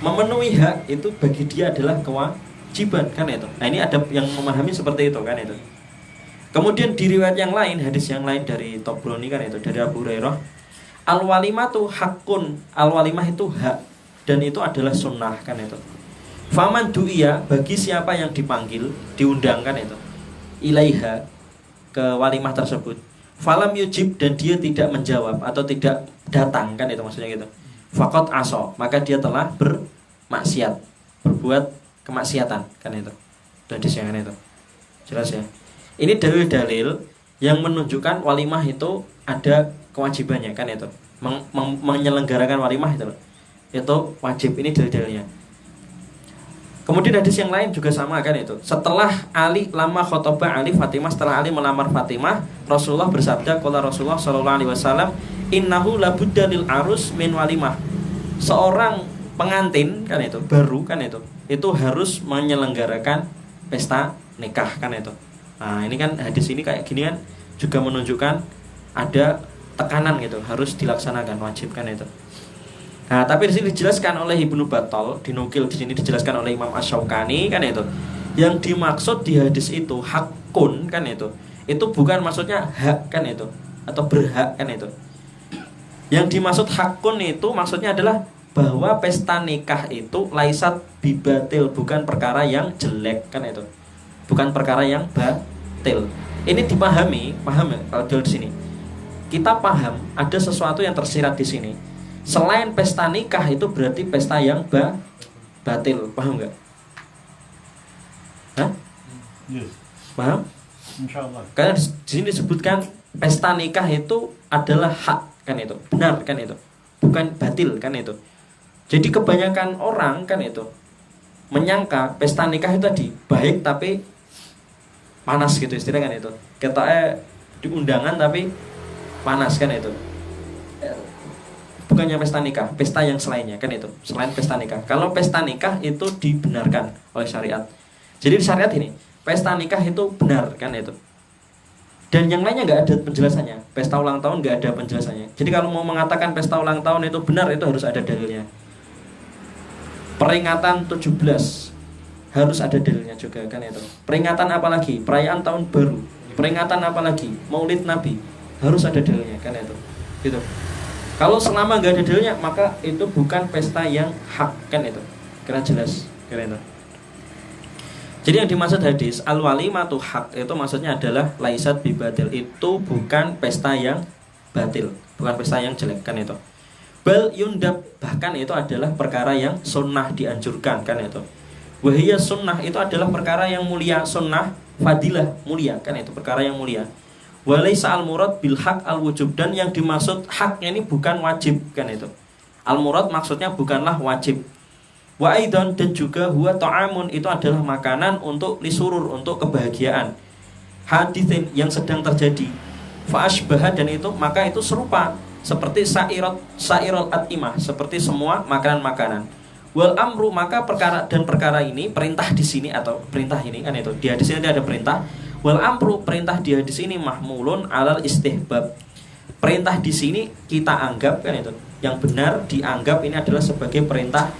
memenuhi hak itu bagi dia adalah kewajiban kan itu. Nah, ini ada yang memahami seperti itu kan itu. Kemudian di riwayat yang lain, hadis yang lain dari Tobroni kan itu, dari Abu Hurairah, al-walimatu haqqun, al-walimah itu hak dan itu adalah sunnah kan itu. Faman du'iya, bagi siapa yang dipanggil, diundang kan itu, ilaiha, ke walimah tersebut, falam yujib, dan dia tidak menjawab atau tidak datang kan itu maksudnya gitu, faqad aso, maka dia telah bermaksiat, berbuat kemaksiatan kan itu. Hadis yang itu jelas ya. Ini dalil-dalil yang menunjukkan walimah itu ada kewajibannya kan itu, menyelenggarakan walimah itu wajib. Ini dalil-dalilnya. Kemudian hadis yang lain juga sama kan itu. Setelah Ali lama khotbah Ali Fatimah, setelah Ali melamar Fatimah, Rasulullah bersabda, qala Rasulullah sallallahu alaihi wasallam, innahu labudda lil arus min walimah. Seorang pengantin kan itu, baru kan itu harus menyelenggarakan pesta nikah kan itu. Nah, ini kan hadis ini kayak gini kan juga menunjukkan ada tekanan gitu, harus dilaksanakan, wajib kan itu. Nah, tapi di sini dijelaskan oleh Ibnu Battal, dinukil di sini dijelaskan oleh Imam Asy-Syaukani kan itu. Yang dimaksud di hadis itu hakun kan itu bukan maksudnya hak kan itu atau berhak kan itu. Yang dimaksud hakun itu maksudnya adalah bahwa pesta nikah itu laisat bibatil, bukan perkara yang jelek kan itu. Bukan perkara yang batil. Ini dipahami, paham ya kalau di sini. Kita paham ada sesuatu yang tersirat di sini. Selain pesta nikah itu berarti pesta yang batil, paham enggak? Hah? Yes. Paham? Insyaallah. Karena di sini disebutkan pesta nikah itu adalah hak kan itu, benar kan itu, bukan batil kan itu. Jadi kebanyakan orang kan itu menyangka pesta nikah itu tadi baik tapi panas gitu istilahnya kan itu. Ketoknya di undangan tapi panas kan itu. Bukannya pesta nikah, pesta yang selainnya kan itu, selain pesta nikah. Kalau pesta nikah itu dibenarkan oleh syariat. Jadi di syariat ini pesta nikah itu benar kan itu. Dan yang lainnya nggak ada penjelasannya. Pesta ulang tahun nggak ada penjelasannya. Jadi kalau mau mengatakan pesta ulang tahun itu benar, itu harus ada dalilnya. Peringatan 17 harus ada dalilnya juga kan itu. Peringatan apa lagi? Perayaan tahun baru. Peringatan apa lagi? Maulid Nabi. Harus ada dalilnya kan itu. Gitu. Kalau selama nggak ada dalilnya, maka itu bukan pesta yang hak, kan itu. Kira jelas, kira itu. Jadi yang dimaksud hadis al-walimatu hak itu maksudnya adalah laisat bibatil, itu bukan pesta yang batil, bukan pesta yang jelek, kan itu. Bal yundab, bahkan itu adalah perkara yang sunnah, dianjurkan, kan itu. Wahiyya sunnah, itu adalah perkara yang mulia, sunnah fadilah, mulia, kan itu perkara yang mulia. Walaysa al-murad bil haq al-wujub, dan yang dimaksud haknya ini bukan wajib, kan itu. Al-murad maksudnya bukanlah wajib. Wa aidan, dan juga huwa ta'amun, itu adalah makanan untuk lisurur, untuk kebahagiaan. Hadithin, yang sedang terjadi. Fa asbah, dan itu maka itu serupa seperti sa'irat atimah, seperti semua makanan-makanan. Wal amru, maka perkara ini perintah di sini, atau perintah ini, kan itu. Di hadis ini ada perintah. Wal amru, perintah di hadis ini mahmulun alal istihbab. Perintah di sini kita anggap, kan itu, yang benar dianggap ini adalah sebagai perintah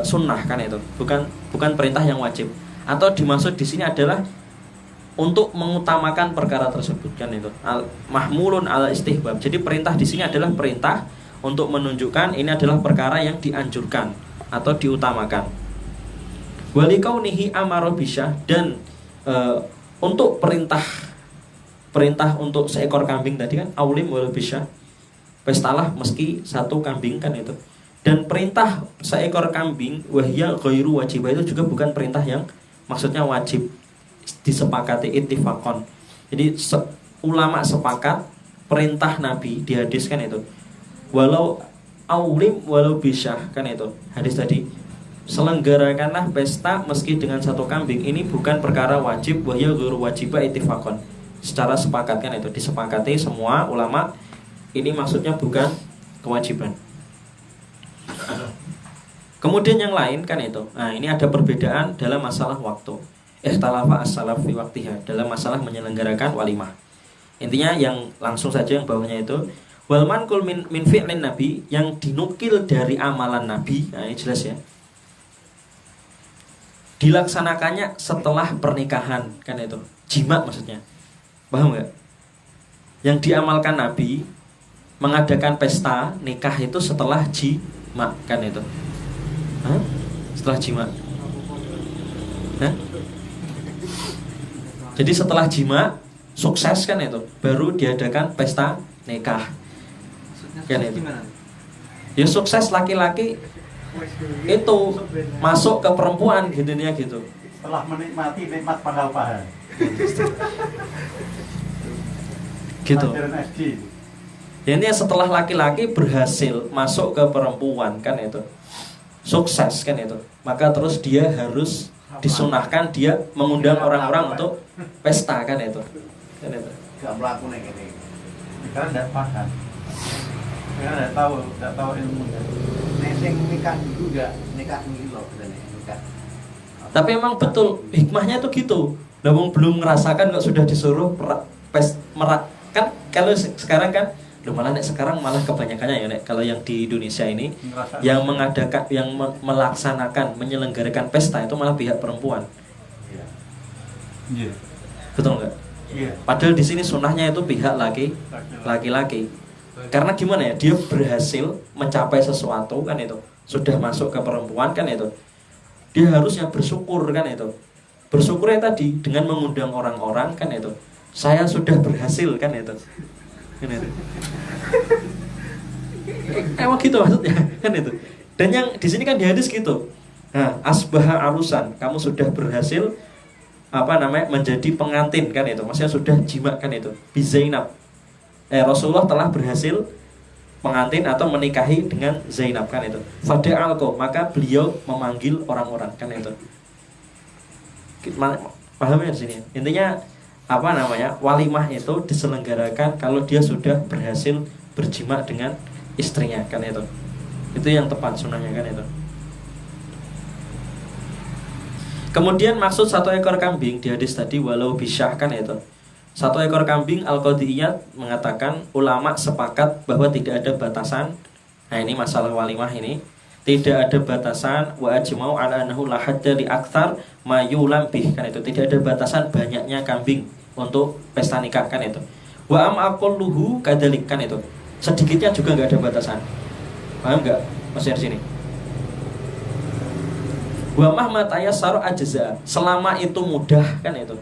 sunnah, kan itu, bukan perintah yang wajib. Atau dimaksud di sini adalah untuk mengutamakan perkara tersebut, kan itu. Mahmulun alal istihbab. Jadi perintah di sini adalah perintah untuk menunjukkan ini adalah perkara yang dianjurkan atau diutamakan. Walikaunihi amara bisyah, dan untuk perintah untuk seekor kambing tadi, kan aulim wal bisyah, pestalah meski satu kambing, kan itu. Dan perintah seekor kambing wahya ghairu wajibah, itu juga bukan perintah yang maksudnya wajib, disepakati ittifaqon. Jadi ulama sepakat perintah Nabi di hadis, kan itu, walau aulim walau bisyah, kan itu hadis tadi, selenggarakanlah pesta meski dengan satu kambing, ini bukan perkara wajib, wahya ghairu wajibah ittifaqon, secara sepakat, kan itu, disepakati semua ulama, ini maksudnya bukan kewajiban. Kemudian yang lain, kan itu. Nah, ini ada perbedaan dalam masalah waktu. Ikhtalafa as-salaf fi waqtiha, dalam masalah menyelenggarakan walimah. Intinya yang langsung saja yang bawahnya itu wal manqul min fi'lin nabi, yang dinukil dari amalan nabi. Nah, ini jelas ya. Dilaksanakannya setelah pernikahan, kan itu. Jima maksudnya. Paham enggak? Yang diamalkan nabi mengadakan pesta nikah itu setelah jima, kan itu. Hah? Setelah jima. Hah? Jadi setelah jima sukses, kan itu, baru diadakan pesta nikah, kan itu. Ya sukses laki-laki itu masuk ke perempuan, gitu ya, gitu. Setelah menikmati nikmat pangkal paha. Gitu. SD. Ya, ini setelah laki-laki berhasil masuk ke perempuan, kan itu. Sukses, kan itu. Maka terus dia harus disunahkan, dia mengundang orang-orang untuk pesta, kan itu. Kan itu. Gak melakukan yang ini. Karena tidak paham. Karena tidak tahu ilmu. Neseng nikah dulu gak nikah dulu loh, nikah. Tapi emang betul hikmahnya itu gitu. Lah wong belum merasakan kok sudah disuruh merak, kan kalau sekarang kan malah sekarang malah kebanyakannya ya nek, kalau yang di Indonesia ini yang mengadakan, yang melaksanakan, menyelenggarakan pesta itu malah pihak perempuan. Iya. Betul nggak? Iya. Padahal di sini sunahnya itu pihak laki-laki. Karena gimana ya? Dia berhasil mencapai sesuatu, kan itu. Sudah masuk ke perempuan, kan itu. Dia harusnya bersyukur, kan itu. Bersyukurnya tadi dengan mengundang orang-orang, kan itu. Saya sudah berhasil, kan itu. Kan itu. Emang gitu maksudnya, kan itu. Dan yang di sini kan di hadis gitu. Nah, asbaha arusan, kamu sudah berhasil menjadi pengantin, kan itu. Maksudnya sudah jima, kan itu. Bi Zainab. Rasulullah telah berhasil pengantin atau menikahi dengan Zainab, kan itu. Fada'alko, maka beliau memanggil orang-orang, kan itu. Paham ya di sini? Intinya walimah itu diselenggarakan kalau dia sudah berhasil berjima dengan istrinya, kan itu. Itu yang tepat sunahnya, kan itu. Kemudian maksud satu ekor kambing di hadis tadi walau bisyah, kan itu. Satu ekor kambing, Al-Qadiyat mengatakan ulama sepakat bahwa tidak ada batasan. Nah, ini masalah walimah ini tidak ada batasan. Wa ajma'u ala annahu la hadda li aktsar ma yulam bih, kan itu. Tidak ada batasan banyaknya kambing untuk pesta nikah, kan itu. Wa am aqalluhu kadzalik, kan itu. sedikitnya juga nggak ada batasan. Paham nggak maksudnya di sini? Wa mahma tayassara ajza, selama itu mudah kan itu,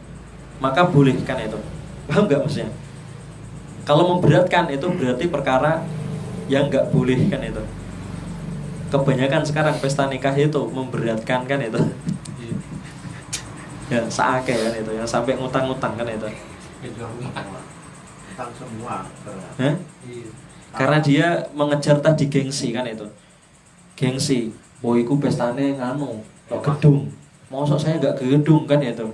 maka boleh kan itu. Paham nggak maksudnya? Kalau memberatkan itu berarti perkara yang nggak boleh kan itu. Kebanyakan sekarang pesta nikah itu memberatkan kan itu. Ya saake kan itu, yang sampai ngutang-ngutang kan itu. Utang semua. Hah? Karena dia mengejar tadi gengsi kan itu. Gengsi, iku pestane nganu, kok gedung. Mosok saya nggak ke gedung kan itu.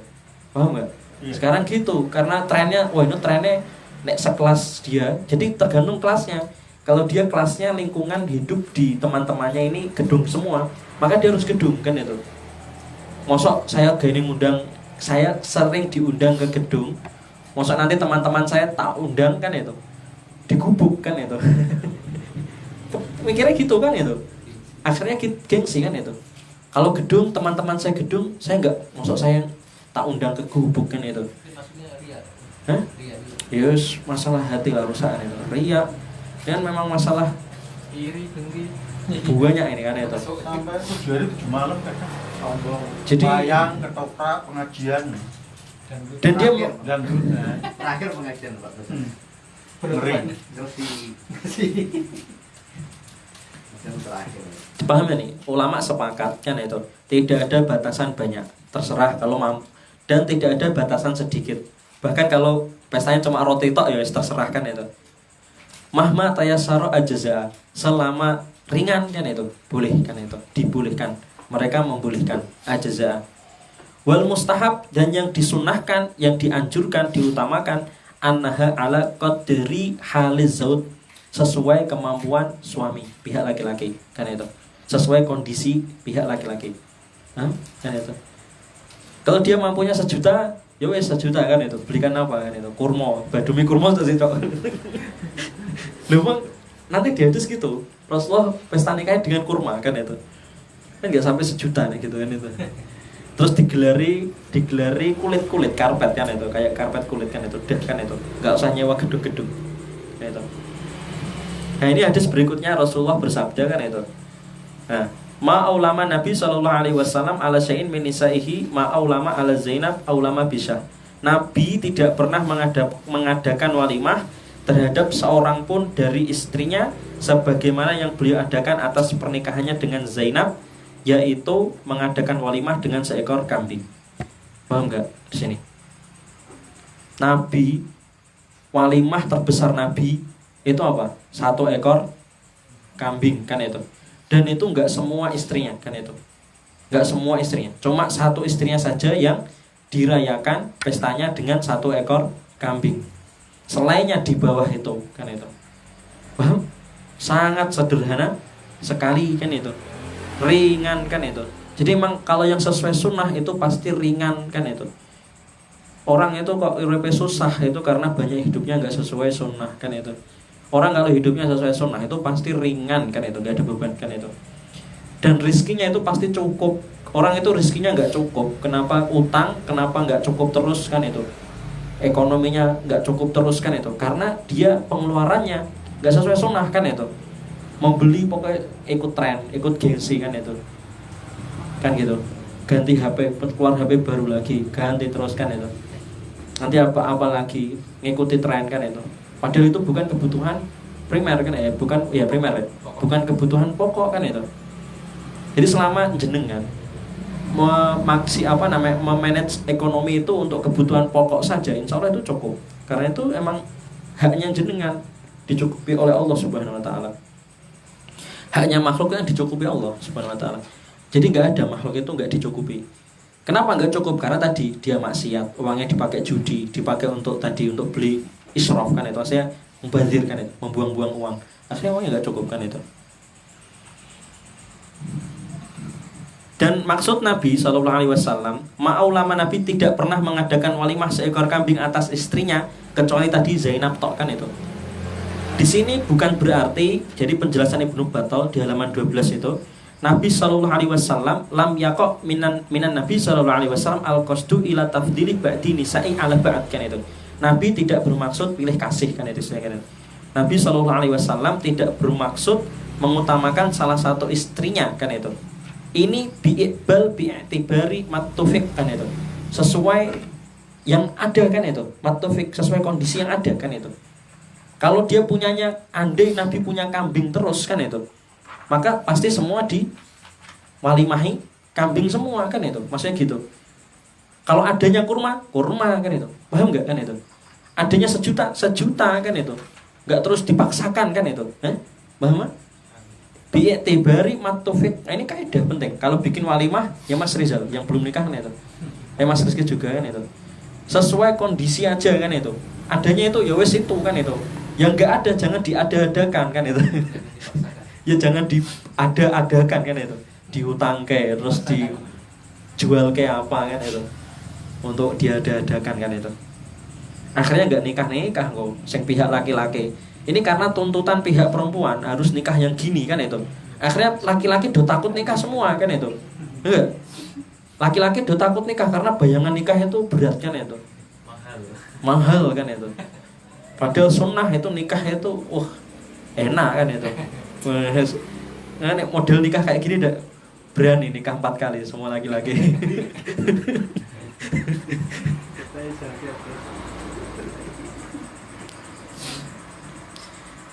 Paham nggak? Sekarang gitu, karena trennya, ini trennya nek sekelas dia, jadi tergantung kelasnya. Kalau dia kelasnya lingkungan hidup di teman-temannya ini gedung semua, maka dia harus gedung kan itu. Mosok saya gini ngundang, saya sering diundang ke gedung, mosok nanti teman-teman saya tak undang kan itu, digubuk kan itu. Mikirnya gitu kan itu. Akhirnya gengsi kan itu. Kalau gedung, teman-teman saya gedung, saya enggak, mosok saya tak undang ke gubuk kan itu. Maksudnya ria. Hah? Ria. Yes, masalah hati lah rusak itu. Ria. Dan memang masalah Iri, dengki. banyak ini kan itu. Sampai 7 hari 7 malam kadang sombong. Jadi bayang, ketoprak, pengajian. dan dia Dan Terakhir pengajian Pak. ngeri. Terus yang terakhir. paham ya nih, ulama sepakat kan itu. Tidak ada batasan banyak, terserah kalau mampu, dan tidak ada batasan sedikit. Bahkan kalau pestanya cuma roti tok ya terserah kan itu. Mahma tayassara ajza, selama ringan kan itu, boleh kan itu, dibolehkan. Mereka membolehkan ajza. Wal mustahab, dan yang disunahkan, yang dianjurkan, diutamakan, annaha ala qadri haliz zaud, sesuai kemampuan suami pihak laki-laki kan itu, sesuai kondisi pihak laki-laki. Kan itu. Kalau dia mampunya 1 juta, ya wes 1 juta kan itu, belikan apa kan itu, kurma, badumi kurma terus itu. Lu bang, nanti dia itu gitu. Rasulullah pesta nikahnya dengan kurma kan itu. Kan nggak sampai 1 juta nih gitu kan itu. Terus digelari kulit karpet kan itu, kayak karpet kulit kan itu, kan itu. Nggak usah nyewa gedung-gedung. Kan itu. Nah ini hadis berikutnya Rasulullah bersabda kan itu. Nah, ma'aulama Nabi SAW ala syai'in min nisaihi ma'aulama ala Zainab aulama bisyah. Nabi tidak pernah mengadakan walimah terhadap seorang pun dari istrinya sebagaimana yang beliau adakan atas pernikahannya dengan Zainab, yaitu mengadakan walimah dengan seekor kambing. Paham nggak di sini? Nabi, walimah terbesar Nabi itu apa? 1 ekor kambing kan itu. Dan itu nggak semua istrinya kan itu. Nggak semua istrinya, cuma 1 istrinya saja yang dirayakan pestanya dengan 1 ekor kambing. Selainnya di bawah itu kan itu. Paham? Sangat sederhana sekali kan itu. Ringan kan itu. Jadi memang kalau yang sesuai sunnah itu pasti ringan kan itu. Orang itu kok uripe susah itu karena banyak hidupnya nggak sesuai sunnah kan itu. Orang kalau hidupnya sesuai sunnah itu pasti ringan kan itu, nggak ada beban kan itu. Dan rizkinya itu pasti cukup. Orang itu rizkinya nggak cukup. Kenapa utang? Kenapa nggak cukup terus kan itu? Ekonominya nggak cukup terus kan itu, karena dia pengeluarannya nggak sesuai sunnah kan itu. Membeli pokoknya ikut tren, ikut gengsi kan itu, kan gitu. Ganti HP, keluar HP baru lagi, ganti terus kan itu. Nanti apa lagi, ngikuti tren kan itu. Padahal itu bukan kebutuhan primer kan ya, primer ya, bukan kebutuhan pokok kan itu. Jadi selama jenengan memanage ekonomi itu untuk kebutuhan pokok saja, insya Allah itu cukup. Karena itu emang haknya jenengan, dicukupi oleh Allah Subhanahu Wa Taala. Haknya makhluk yang dicukupi Allah Subhanahu Wa Taala. Jadi nggak ada makhluk itu nggak dicukupi. Kenapa nggak cukup? Karena tadi dia maksiat, uangnya dipakai judi, dipakai untuk beli israf kan itu, saya membazir kan itu, membuang-buang uang. Akhirnya uangnya nggak cukup kan itu. Dan maksud Nabi SAW, ma'aulama Nabi tidak pernah mengadakan walimah seekor kambing atas istrinya kecuali tadi Zainab tok kan itu. Di sini bukan berarti, jadi penjelasan Ibnu Battal di halaman 12 itu, Nabi SAW lam yakok minan Nabi SAW al-qasdu ila tafdili ba'di nisa'i ala ba'd kan itu. Nabi tidak bermaksud pilih kasih kan itu. Nabi Shallallahu Alaihi Wasallam tidak bermaksud mengutamakan salah satu istrinya, kan itu. Ini bi'ibal bi'atibari matufik, kan itu. Sesuai yang ada, kan itu. Matufik, sesuai kondisi yang ada, kan itu. Kalau dia punyanya, andai Nabi punya kambing terus, kan itu, maka pasti semua di walimahi kambing semua, kan itu. Maksudnya gitu. Kalau adanya kurma, kan itu. Paham nggak, kan itu? Adanya sejuta, kan itu. Nggak terus dipaksakan, kan itu. Paham? Bi'tibari matufik. Nah, ini kaidah penting. Kalau bikin walimah, ya Mas Rizal yang belum nikah, kan itu. Mas Rizky juga, kan itu. Sesuai kondisi aja, kan itu. Adanya itu ya wes itu, kan itu. Yang nggak ada jangan diada-adakan, kan itu. Ya jangan diada-adakan, kan itu. Diutang kayak terus dijual kayak apa, kan itu. Untuk diada-adakan, kan itu. Akhirnya nggak nikah kok, sing pihak laki-laki. Ini karena tuntutan pihak perempuan harus nikah yang gini, kan itu. Akhirnya laki-laki do takut nikah semua, kan itu. Enggak. Laki-laki do takut nikah karena bayangan nikah itu berat, kan itu. Mahal, kan itu. Padahal sunnah itu nikah itu enak, kan itu. Nah, model nikah kayak gini udah berani nikah 4 kali semua laki-laki.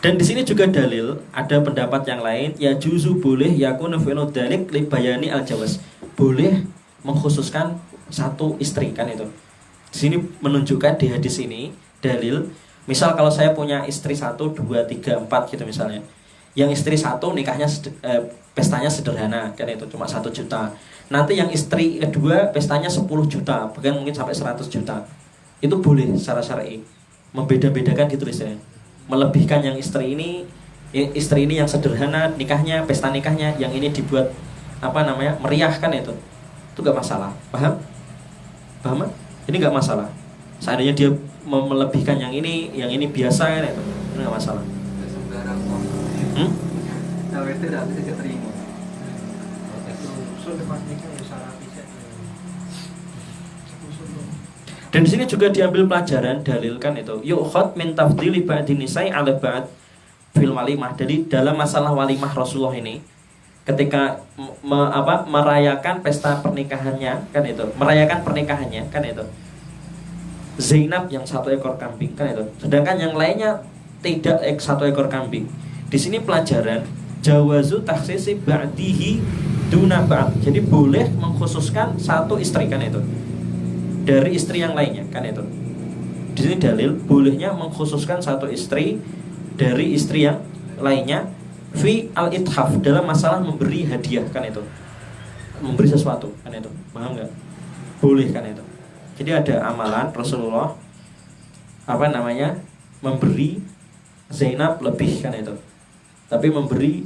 Dan di sini juga dalil, ada pendapat yang lain, ya juzu boleh yakunu fi'lu dzalik li bayani al-jawaz. Boleh mengkhususkan satu istri, kan itu. Di sini menunjukkan di hadis ini dalil, misal kalau saya punya istri 1, 2, 3, 4 gitu misalnya. Yang istri 1 nikahnya pestanya sederhana, kan itu cuma 1 juta. Nanti yang istri kedua pestanya 10 juta, bahkan mungkin sampai 100 juta. Itu boleh secara syar'i. Membeda-bedakan gitu istilahnya. Melebihkan yang istri ini yang sederhana nikahnya, pesta nikahnya, yang ini dibuat meriah, kan itu gak masalah. Paham? Ini gak masalah. Seandainya dia melebihkan yang ini biasa, kan itu gak masalah. Nah, itu tidak bisa diterima. Dan di sini juga diambil pelajaran, dalil, kan itu. Yu'khad min tafdhili ba'di nisa'i 'ala ba'd fil walimah. Jadi dalam masalah walimah Rasulullah ini, ketika merayakan pesta pernikahannya, kan itu. Merayakan pernikahannya, kan itu. Zainab yang 1 ekor kambing, kan itu. Sedangkan yang lainnya tidak 1 ekor kambing. Di sini pelajaran jawazu takhsisi ba'dihi duna ba'd. Jadi boleh mengkhususkan 1 istri, kan itu, dari istri yang lainnya, kan itu. Di sini dalil bolehnya mengkhususkan 1 istri dari istri yang lainnya fi al-ithaf, dalam masalah memberi hadiah, kan itu. Memberi sesuatu, kan itu. Paham enggak? Boleh, kan itu. Jadi ada amalan Rasulullah memberi Zainab lebih, kan itu. Tapi memberi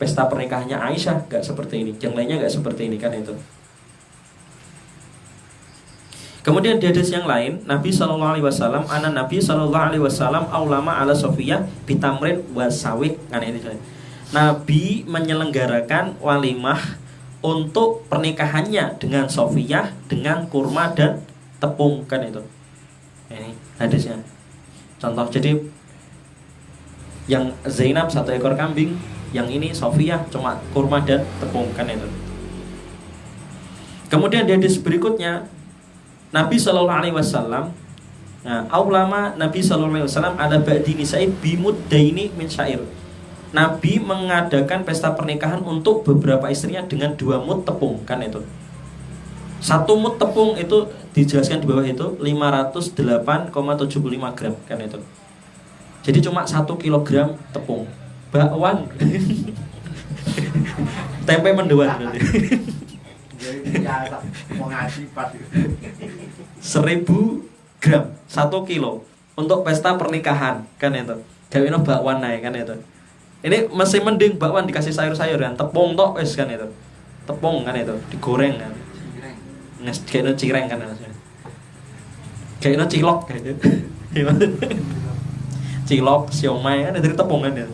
pesta pernikahannya Aisyah enggak seperti ini, yang lainnya enggak seperti ini, kan itu. Kemudian di hadis yang lain, Nabi Shallallahu Alaihi Wasallam, Nabi Shallallahu Alaihi Wasallam aulama ala Sofiyah bitamrin wasawik, kan ini. Nabi menyelenggarakan walimah untuk pernikahannya dengan Sofiyah dengan kurma dan tepung, kan itu. Ini hadisnya. Contoh, jadi yang Zainab 1 ekor kambing, yang ini Sofiyah cuma kurma dan tepung, kan itu. Kemudian di hadis berikutnya, Nabi Shallallahu Alaihi Wasallam, aulama Nabi Shallallahu Alaihi Wasallam ada ba'di nisa'i bimuddaini min syair. Nabi mengadakan pesta pernikahan untuk beberapa istrinya dengan 2 mud tepung, kan itu. 1 mud tepung itu dijelaskan di bawah itu 508,75 gram, kan itu. Jadi cuma 1 kilogram tepung. Bakwan. Tempe mendoan berarti. 1000 gram 1 kilo untuk pesta pernikahan, kan itu. Gawino bakwan naik, kan itu. Ini masih mending bakwan dikasih sayur-sayur, kan. Tepung tok wis, kan itu. Tepung, kan itu, digoreng, kan. Kayaknya cireng, kan. Kayaknya cilok, kayaknya. Cilok, siomay, kan dari tepung, kan itu.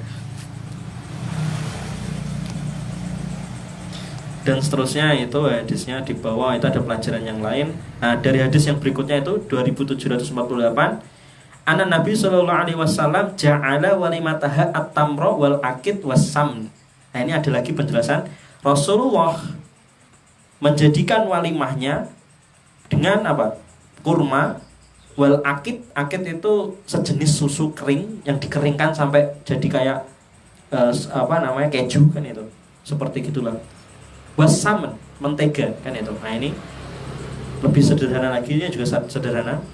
Dan seterusnya itu hadisnya di bawah itu ada pelajaran yang lain. Nah, dari hadis yang berikutnya itu 2748, Anna Nabi sallallahu alaihi wasallam ja'ala walimataha at-tamra wal akid was-sam. Nah, ini ada lagi penjelasan. Rasulullah menjadikan walimahnya dengan apa? Kurma wal akid. Akid itu sejenis susu kering yang dikeringkan sampai jadi kayak keju kan itu. Seperti gitulah. Was-sam, mentega kan itu. Nah, ini lebih sederhana lagi, ini juga sederhana.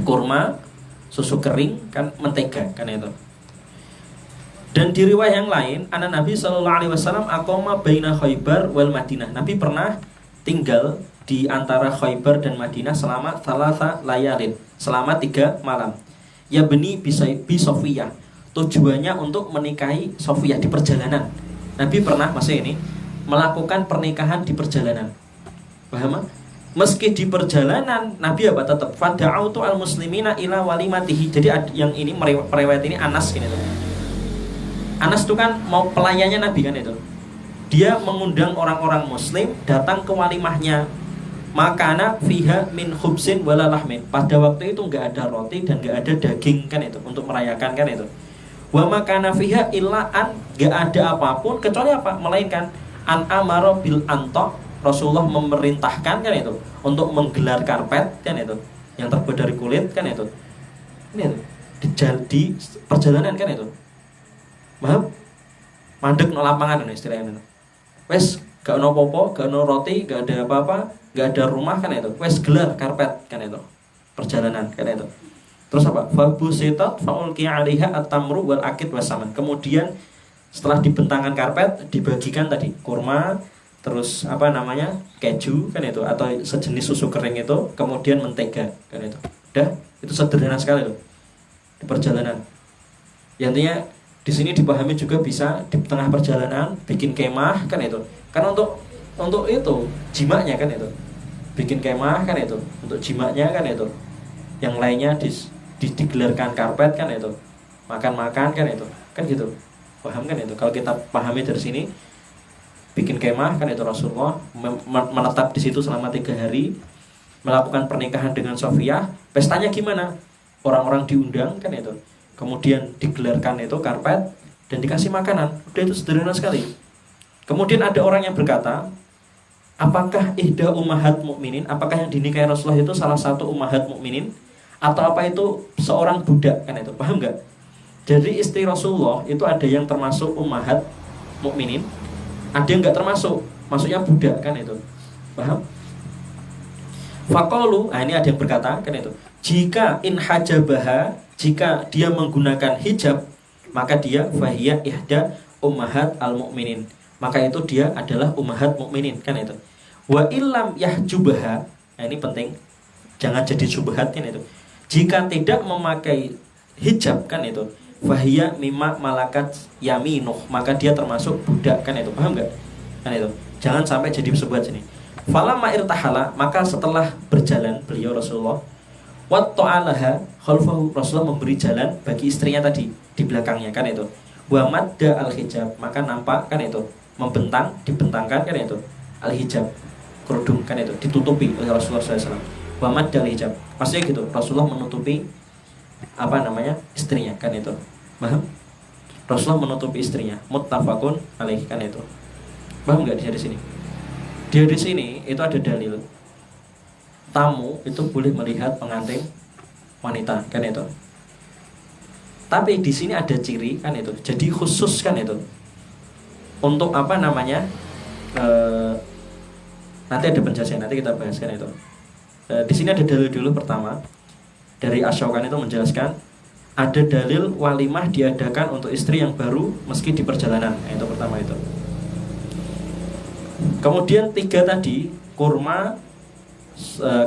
Kurma, susu kering, kan mentega kan itu. Dan di riwayat yang lain, anak Nabi sallallahu alaihi wasallam aqama baina Khaybar wal Madinah. Nabi pernah tinggal di antara Khaybar dan Madinah selama 3 layalin, selama 3 malam. Ya beni bi Sofiyah. Tujuannya untuk menikahi Sofiyah di perjalanan. Nabi pernah ini melakukan pernikahan di perjalanan. Paham? Meski di perjalanan, Nabi apa tetap fada'autu al-muslimina ila walimatihi. Jadi yang ini periwayat ini Anas gini tuh. Anas itu kan mau pelayannya Nabi kan itu. Dia mengundang orang-orang muslim datang ke walimahnya. Makana fiha min khubsin wala lahmin. Pada waktu itu enggak ada roti dan enggak ada daging kan itu untuk merayakan kan itu. Wa makana fiha illa an, enggak ada apapun kecuali apa? Melainkan an amara bil anto. Rasulullah memerintahkan kan itu untuk menggelar karpet kan itu yang terbuat dari kulit kan itu. Ini itu di perjalanan kan itu. Paham? Mandek no lapangan istilahnya itu. Wes gak ono popo, gak ono roti, gak ada apa-apa, gak ada rumah kan itu. Wes gelar karpet kan itu. Perjalanan kan itu. Terus apa? Fabusitat faulqi 'alaiha at-tamru wal akid wasaman. Kemudian setelah dibentangkan karpet dibagikan tadi kurma, terus keju kan itu atau sejenis susu kering itu, kemudian mentega kan itu. Udah, itu sederhana sekali loh di perjalanan. Ya, intinya di sini dipahami juga bisa di tengah perjalanan bikin kemah kan itu. Karena untuk itu jimaknya kan itu. Bikin kemah kan itu untuk jimaknya kan itu. Yang lainnya digelarkan karpet kan itu. Makan-makan kan itu. Kan gitu. Paham kan itu. Kalau kita pahami dari sini, bikin kemah kan itu Rasulullah menetap di situ selama 3 hari, melakukan pernikahan dengan Sofiyah. Pestanya gimana? Orang-orang diundang kan itu, kemudian digelarkan itu karpet dan dikasih makanan. Udah, itu sederhana sekali. Kemudian ada orang yang berkata, apakah ihda ummahat mukminin? Apakah yang dinikahi Rasulullah itu salah satu ummahat mukminin? Atau apa itu seorang budak kan itu? Paham nggak? Jadi istri Rasulullah itu ada yang termasuk ummahat mukminin, ada yang nggak termasuk, maksudnya budak kan itu. Paham? Faqalu, ini ada yang berkata kan itu, jika in hajabaha, jika dia menggunakan hijab, maka dia fahiya ihda ummahat al-mu'minin, maka itu dia adalah ummahat mukminin kan itu. Wa illam yahjubaha, ini penting, jangan jadi syubhat kan itu. Jika tidak memakai hijab kan itu, fahiya mimma malakat yaminuh, maka dia termasuk budak kan itu. Paham enggak? Kan itu. Jangan sampai jadi sebuah sini. Falamma irtahala, maka setelah berjalan beliau Rasulullah, wa ta'alaha khalfahu, Rasulullah memberi jalan bagi istrinya tadi di belakangnya kan itu. Wa madda al-hijab, maka nampak kan itu, membentang, dibentangkan kan itu al-hijab, kerudung kan itu, ditutupi oleh Rasulullah SAW. Wa madda al-hijab, maksudnya gitu, Rasulullah menutupi istrinya kan itu. Paham? Rasulullah menutupi istrinya, muttafaqun alaih kan itu. Paham enggak di sini? Di sini itu ada dalil tamu itu boleh melihat pengantin wanita kan itu. Tapi di sini ada ciri kan itu. Jadi khusus kan itu. Untuk nanti ada penjelasan, nanti kita bahas kan itu. Di sini ada dalil dulu pertama dari Asy-Syaukani itu menjelaskan ada dalil walimah diadakan untuk istri yang baru meski di perjalanan. Itu pertama itu. Kemudian 3 tadi, kurma,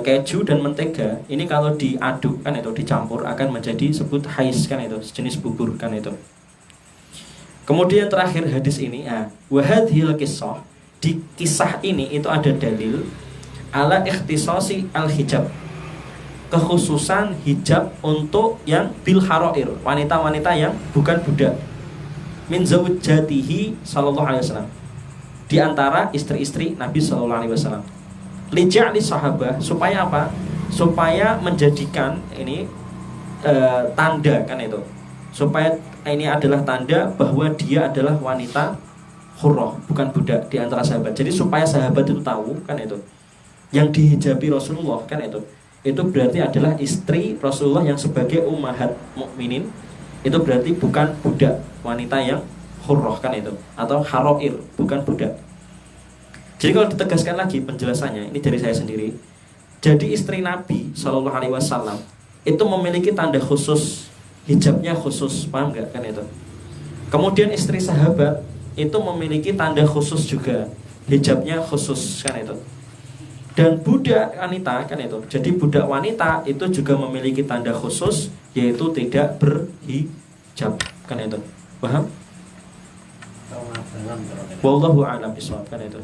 keju dan mentega, ini kalau diaduk kan itu, dicampur akan menjadi sebut hais kan itu, sejenis bubur kan itu. Kemudian terakhir hadis ini, wa hadhil qissah, di kisah ini itu ada dalil ala ikhtisasi al-hijab, kekhususan hijab untuk yang bil harair, wanita-wanita yang bukan budak, min zaujatihi sallallahu alaihi wasallam, di antara istri-istri Nabi sallallahu alaihi wasallam. Lija'li sahabah, supaya apa? Supaya menjadikan ini tanda kan itu. Supaya ini adalah tanda bahwa dia adalah wanita hurrah, bukan budak di antara sahabat. Jadi supaya sahabat itu tahu kan itu. Yang dihijabi Rasulullah kan itu berarti adalah istri Rasulullah yang sebagai ummahat mukminin. Itu berarti bukan budak, wanita yang hurrah kan itu, atau haroir, bukan budak. Jadi kalau ditegaskan lagi penjelasannya, ini dari saya sendiri. Jadi istri Nabi Shallallahu Alaihi Wasallam itu memiliki tanda khusus, hijabnya khusus, paham nggak kan itu? Kemudian istri sahabat itu memiliki tanda khusus juga, hijabnya khusus kan itu. Dan budak wanita kan itu. Jadi budak wanita itu juga memiliki tanda khusus, yaitu tidak berhijab kan itu. Paham? Wallahu a'lam bishawab kan itu.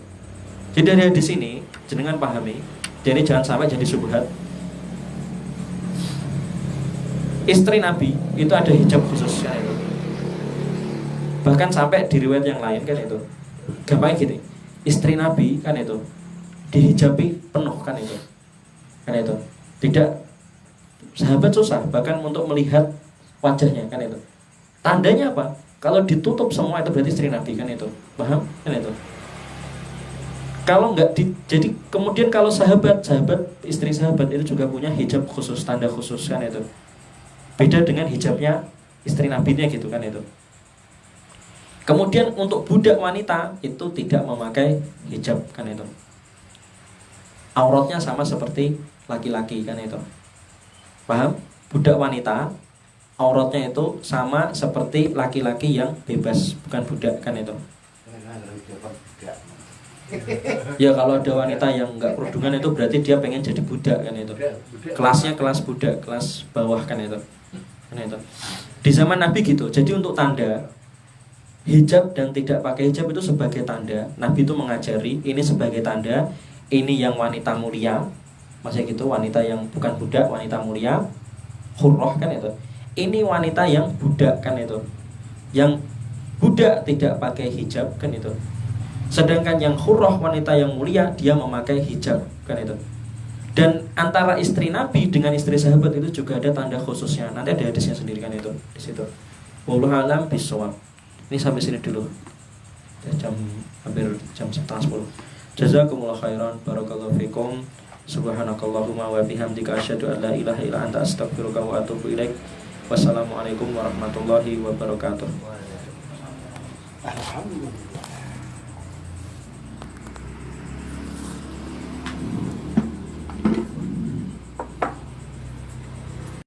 Jadi dari di sini jenengan pahami. Jadi jangan sampai jadi syubhat. Istri Nabi itu ada hijab khusus kan itu. Bahkan sampai di riwayat yang lain kan itu. Gampangnya gini. Istri Nabi kan itu dihijabi penuh kan itu. Kan itu. Tidak, sahabat susah bahkan untuk melihat wajahnya kan itu. Tandanya apa? Kalau ditutup semua itu berarti istri Nabi kan itu. Paham? Kan itu. Kalau enggak jadi kemudian kalau sahabat istri sahabat itu juga punya hijab khusus, tanda khusus kan itu. Beda dengan hijabnya istri Nabi-nya gitu kan itu. Kemudian untuk budak wanita itu tidak memakai hijab kan itu. Auratnya sama seperti laki-laki kan itu. Paham? Budak wanita auratnya itu sama seperti laki-laki yang bebas, bukan budak kan itu. Ya kalau ada wanita yang enggak kerudungan itu berarti dia pengen jadi budak kan itu. Kelasnya kelas budak, kelas bawah kan itu. Kan itu. Di zaman Nabi gitu. Jadi untuk tanda hijab dan tidak pakai hijab itu sebagai tanda. Nabi itu mengajari ini sebagai tanda. Ini yang wanita mulia. Maksudnya gitu, wanita yang bukan budak, wanita mulia, hurrah kan itu. Ini wanita yang budak kan itu. Yang budak tidak pakai hijab kan itu. Sedangkan yang hurrah, wanita yang mulia, dia memakai hijab kan itu. Dan antara istri Nabi dengan istri sahabat itu juga ada tanda khususnya. Nanti ada hadisnya sendiri kan itu di situ. Wallahu a'lam bishawab. Ini sampai sini dulu. Hampir jam 9:30. Jazakumullah khairan, barakallahu fikum. Subhanakallahumma wa bihamdika asyhadu an la ilaha illa anta astaghfiruka wa atubu ilaik. Wassalamualaikum warahmatullahi wabarakatuh. Alhamdulillah.